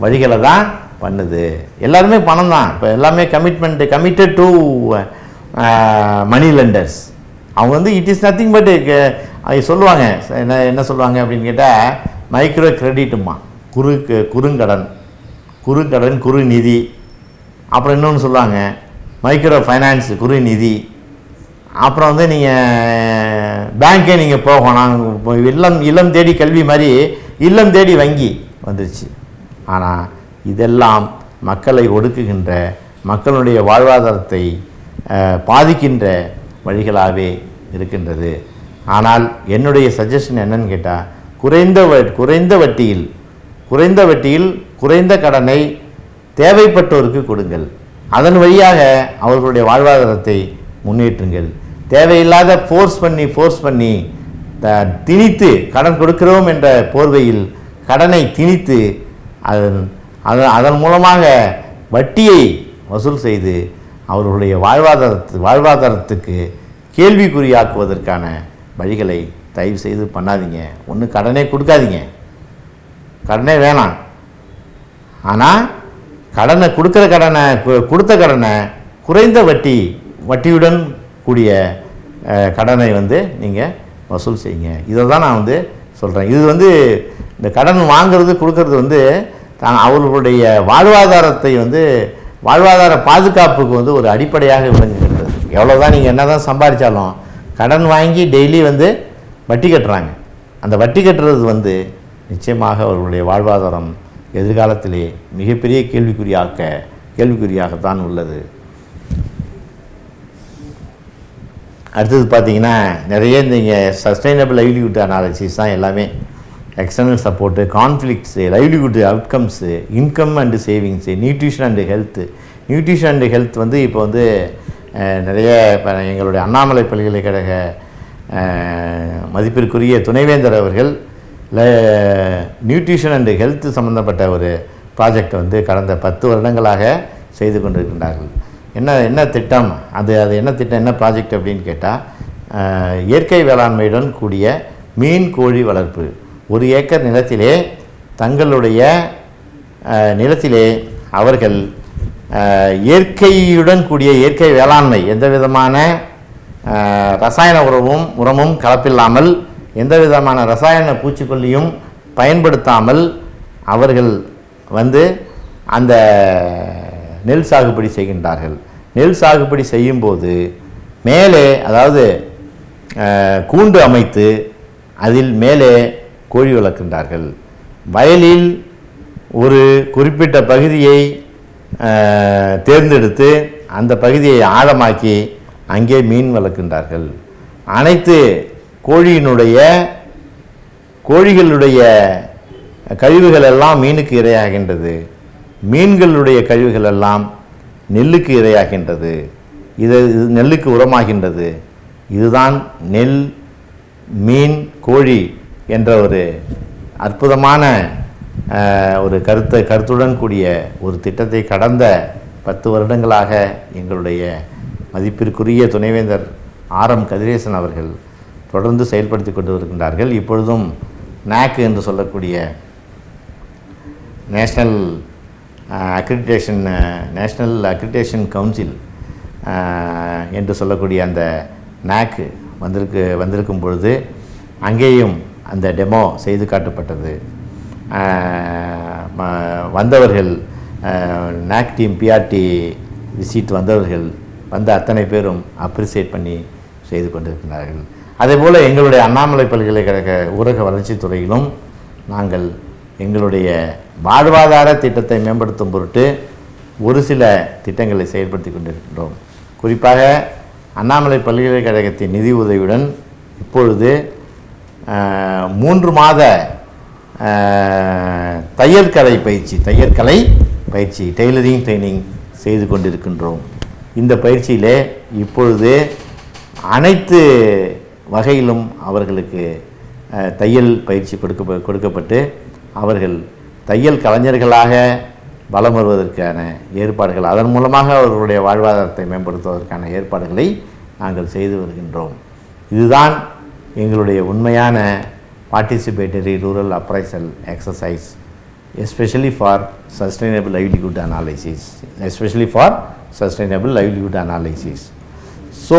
வழிகளை தான் பண்ணுது. எல்லாருமே பணம் தான். இப்போ எல்லாமே கமிட்டட் டு மணி லெண்டர்ஸ். அவங்க வந்து இட் இஸ் நத்திங் பட் சொல்லுவாங்க, என்ன சொல்லுவாங்க அப்படின்னு கேட்டால் மைக்ரோ கிரெடிட்டுமா, குறுங்கடன், குறு நிதி. அப்புறம் இன்னொன்று சொல்லுவாங்க மைக்ரோ ஃபைனான்ஸ், குறு நிதி. அப்புறம் வந்து நீங்கள் பேங்க்கே நீங்கள் போகணும், இல்லம் தேடி கல்வி மாதிரி இல்லம் தேடி வங்கி வந்துருச்சு. ஆனால் இதெல்லாம் மக்களை ஒடுக்குகின்ற, மக்களுடைய வாழ்வாதாரத்தை பாதிக்கின்ற வழிகளாகவே இருக்கின்றது. ஆனால் என்னுடைய சஜஷன் என்னன்னு கேட்டால், குறைந்த வட்டியில் குறைந்த கடனை தேவைப்பட்டோருக்கு கொடுங்கள். அதன் வழியாக அவர்களுடைய வாழ்வாதாரத்தை முன்னேற்றுங்கள். தேவையில்லாத ஃபோர்ஸ் பண்ணி திணித்து கடன் கொடுக்கிறோம் என்ற போர்வையில் கடனை திணித்து அதன் மூலமாக வட்டியை வசூல் செய்து அவர்களுடைய வாழ்வாதாரத்துக்கு கேள்விக்குறியாக்குவதற்கான வழிகளை தயவு செய்து பண்ணாதீங்க. ஒன்று கடனே கொடுக்காதீங்க, கடனே வேணாம். ஆனால் கொடுத்த கடனை குறைந்த வட்டியுடன் கூடிய கடனை வந்து நீங்கள் வசூல் செய்யுங்க. இதை தான் நான் வந்து சொல்கிறேன். இது வந்து இந்த கடன் வாங்கிறது கொடுக்கறது வந்து அவர்களுடைய வாழ்வாதாரத்தை வந்து வாழ்வாதார பாதுகாப்புக்கு வந்து ஒரு அடிப்படையாக விளங்குகிறது. எவ்வளோதான் நீங்கள் என்ன தான் சம்பாதிச்சாலும் கடன் வாங்கி டெய்லி வந்து வட்டி கட்டுறாங்க. அந்த வட்டி கட்டுறது வந்து நிச்சயமாக அவர்களுடைய வாழ்வாதாரம் எதிர்காலத்திலே மிகப்பெரிய கேள்விக்குறியாகத்தான் உள்ளது. அடுத்தது பார்த்தீங்கன்னா நிறைய இந்த சஸ்டைனபிள் லைவ்லிஹுட் அனாலிசிஸ் தான் எல்லாமே. External support, conflicts, livelihood outcomes, income and savings, nutrition and health வந்து இப்போ வந்து நிறைய இப்போ எங்களுடைய அண்ணாமலை பல்கலைக்கழக மதிப்பிற்குரிய துணைவேந்தர் அவர்கள் நியூட்ரிஷன் அண்டு ஹெல்த் சம்மந்தப்பட்ட ஒரு ப்ராஜெக்டை வந்து கடந்த 10 வருடங்களாக செய்து கொண்டிருக்கின்றார்கள். என்ன திட்டம் அது என்ன திட்டம், என்ன ப்ராஜெக்ட் அப்படின்னு கேட்டால், இயற்கை வேளாண்மையுடன் கூடிய மீன் கோழி வளர்ப்பு. 1 ஏக்கர் நிலத்திலே தங்களுடைய நிலத்திலே அவர்கள் இயற்கையுடன் கூடிய இயற்கை வேளாண்மை, எந்த விதமான ரசாயன உரமும் கலப்பில்லாமல், எந்த விதமான ரசாயன பூச்சிக்கொல்லியும் பயன்படுத்தாமல் அவர்கள் வந்து அந்த நெல் சாகுபடி செய்கின்றார்கள். நெல் சாகுபடி செய்யும்போது மேலே, அதாவது கூண்டு அமைத்து அதில் மேலே கோழி வளர்க்கின்றார்கள். வயலில் ஒரு குறிப்பிட்ட பகுதியை தேர்ந்தெடுத்து அந்த பகுதியை ஆழமாக்கி அங்கே மீன் வளர்க்கின்றார்கள். அனைத்து கோழிகளுடைய கழிவுகள் எல்லாம் மீனுக்கு இரையாகின்றது. மீன்களுடைய கழிவுகள் எல்லாம் நெல்லுக்கு இரையாகின்றது. இது நெல்லுக்கு உரமாகின்றது. இதுதான் நெல், மீன், கோழி என்ற ஒரு அற்புதமான ஒரு கருத்துடன் கூடிய ஒரு திட்டத்தை கடந்த 10 வருடங்களாக எங்களுடைய மதிப்பிற்குரிய துணைவேந்தர் ஆர்.எம். கதிரேசன் அவர்கள் தொடர்ந்து செயல்படுத்தி கொண்டு வருகின்றார்கள். இப்பொழுதும் NAC என்று சொல்லக்கூடிய நேஷ்னல் அக்ரிடிடேஷன் கவுன்சில் என்று சொல்லக்கூடிய அந்த NAC வந்திருக்கும் பொழுது அங்கேயும் அந்த டெமோ செய்து காட்டப்பட்டது. வந்தவர்கள் NAC டீம் PRT விசிட் வந்தவர்கள் வந்த அத்தனை பேரும் அப்ரிசியேட் பண்ணி செய்து கொண்டிருக்கிறார்கள். அதேபோல் எங்களுடைய அண்ணாமலை பல்கலைக்கழக ஊரக வளர்ச்சித் துறையிலும் நாங்கள் எங்களுடைய வாழ்வாதார திட்டத்தை மேம்படுத்தும் பொருட்டு ஒரு சில திட்டங்களை செயல்படுத்தி கொண்டிருக்கின்றோம். குறிப்பாக அண்ணாமலை பல்கலைக்கழகத்தின் நிதி உதவியுடன் இப்பொழுது 3 மாத தையற்கலை பயிற்சி டெய்லரிங் ட்ரைனிங் செய்து கொண்டிருக்கின்றோம். இந்த பயிற்சியிலே இப்பொழுது அனைத்து வகையிலும் அவர்களுக்கு தையல் பயிற்சி கொடுக்கப்பட்டு அவர்கள் தையல் கலைஞர்களாக வலம் வருவதற்கான ஏற்பாடுகள், அதன் மூலமாக அவர்களுடைய வாழ்வாதாரத்தை மேம்படுத்துவதற்கான ஏற்பாடுகளை நாங்கள் செய்து வருகின்றோம். இதுதான் எங்களுடைய உண்மையான participatory rural appraisal exercise, especially for sustainable livelihood analysis. So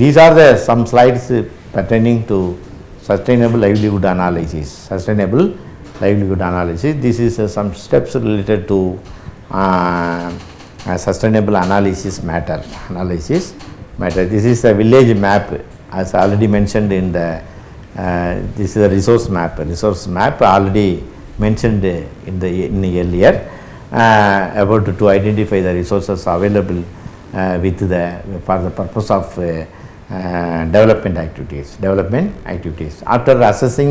these are some slides pertaining to sustainable livelihood analysis. This is some steps related to sustainable analysis matter. This is a village map, as already mentioned in the this is a resource map already mentioned in the earlier, about to identify the resources available for the purpose of development activities. After assessing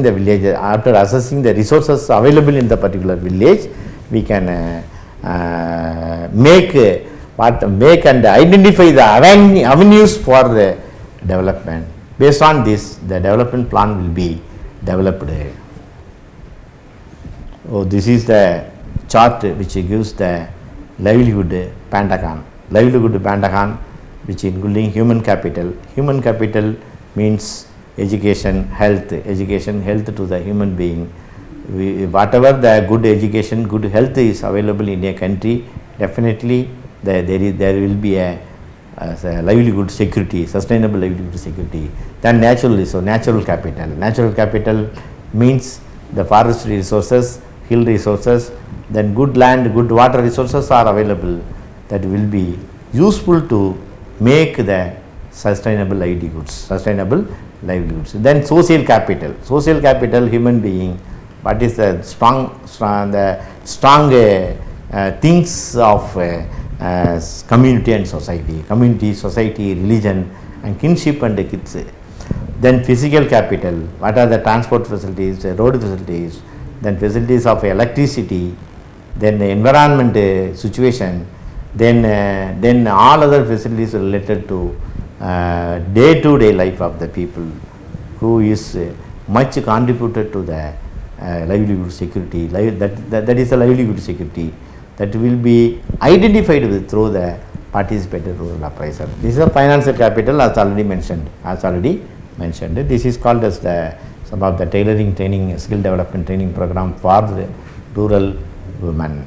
the resources available in the particular village, we can make and identify the avenues for the development. Based on this, the development plan will be developed. This is the chart which gives the livelihood pentagon, which including human capital. Human capital means education, health to the human being. Whatever the good education, good health is available in a country, definitely there will be a livelihood security, sustainable livelihood security. Then natural capital means the forestry resources, hill resources, then good land, good water resources are available that will be useful to make the sustainable livelihoods. Then social capital, human being, what is the strong things of community and society, religion and kinship and kids. Then physical capital, what are the transport facilities, road facilities, then facilities of electricity, then the environment situation, then all other facilities related to day-to-day life of the people who is much contributed to the livelihood security. That is a livelihood security that will be identified through the participated rural appraisal. This is a financial capital, as already mentioned. This is called as some of the tailoring training, skill development training program for the rural women.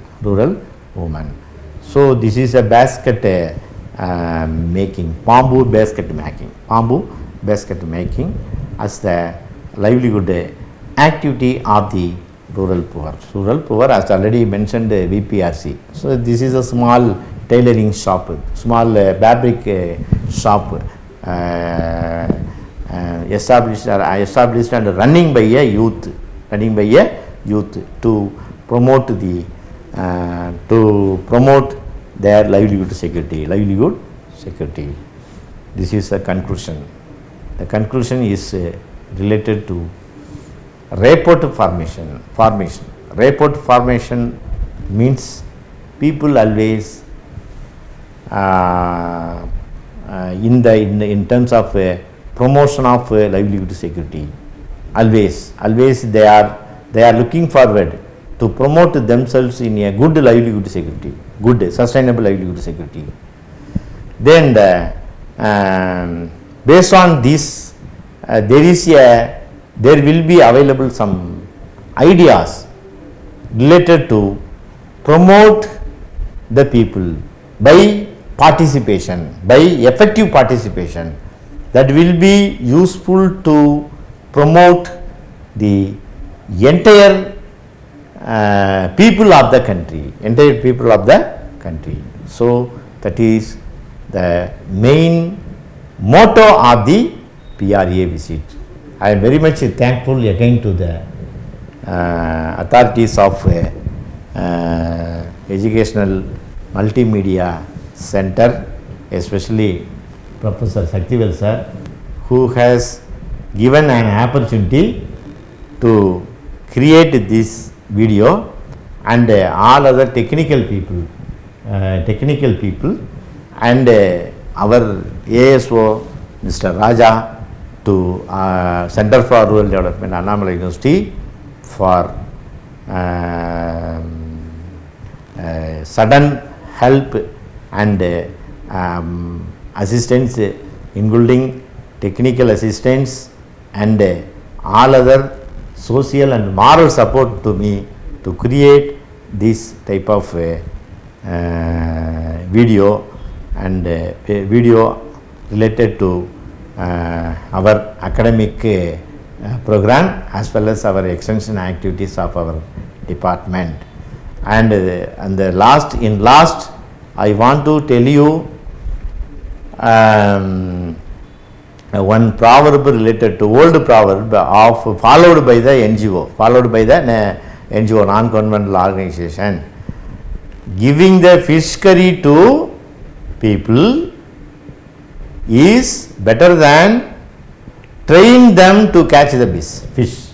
So this is a basket making, bamboo basket making as the livelihood activity of the rural poor, as already mentioned, VPRC. So this is a small tailoring shop, small fabric shop established and running by a youth to promote their livelihood security. This is a conclusion. The conclusion is related to report formation. Report formation means people always in terms of promotion of livelihood security, always they are looking forward to promote themselves in a good livelihood security, good sustainable livelihood security. Then based on this, there will be available some ideas related to promote the people by participation, by effective participation, that will be useful to promote the entire people of the country, So that is the main motto of the PRA visit. I am very much thankful again to the authorities of Educational Multimedia Center, especially Professor Saktivel sir, who has given an opportunity to create this video, and all other technical people and our ASO Mr. Raja to Center for Rural Development, Annamalai University, for sudden help and assistance, including technical assistance and all other social and moral support to me to create this type of video and video related to our academic program as well as our extension activities of our department. And last I want to tell you one proverb related to old proverb of followed by the NGO, non-governmental organization. Giving the fish curry to people is better than train them to catch the fish.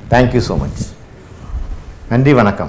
Thank you so much. நன்றி, வணக்கம்.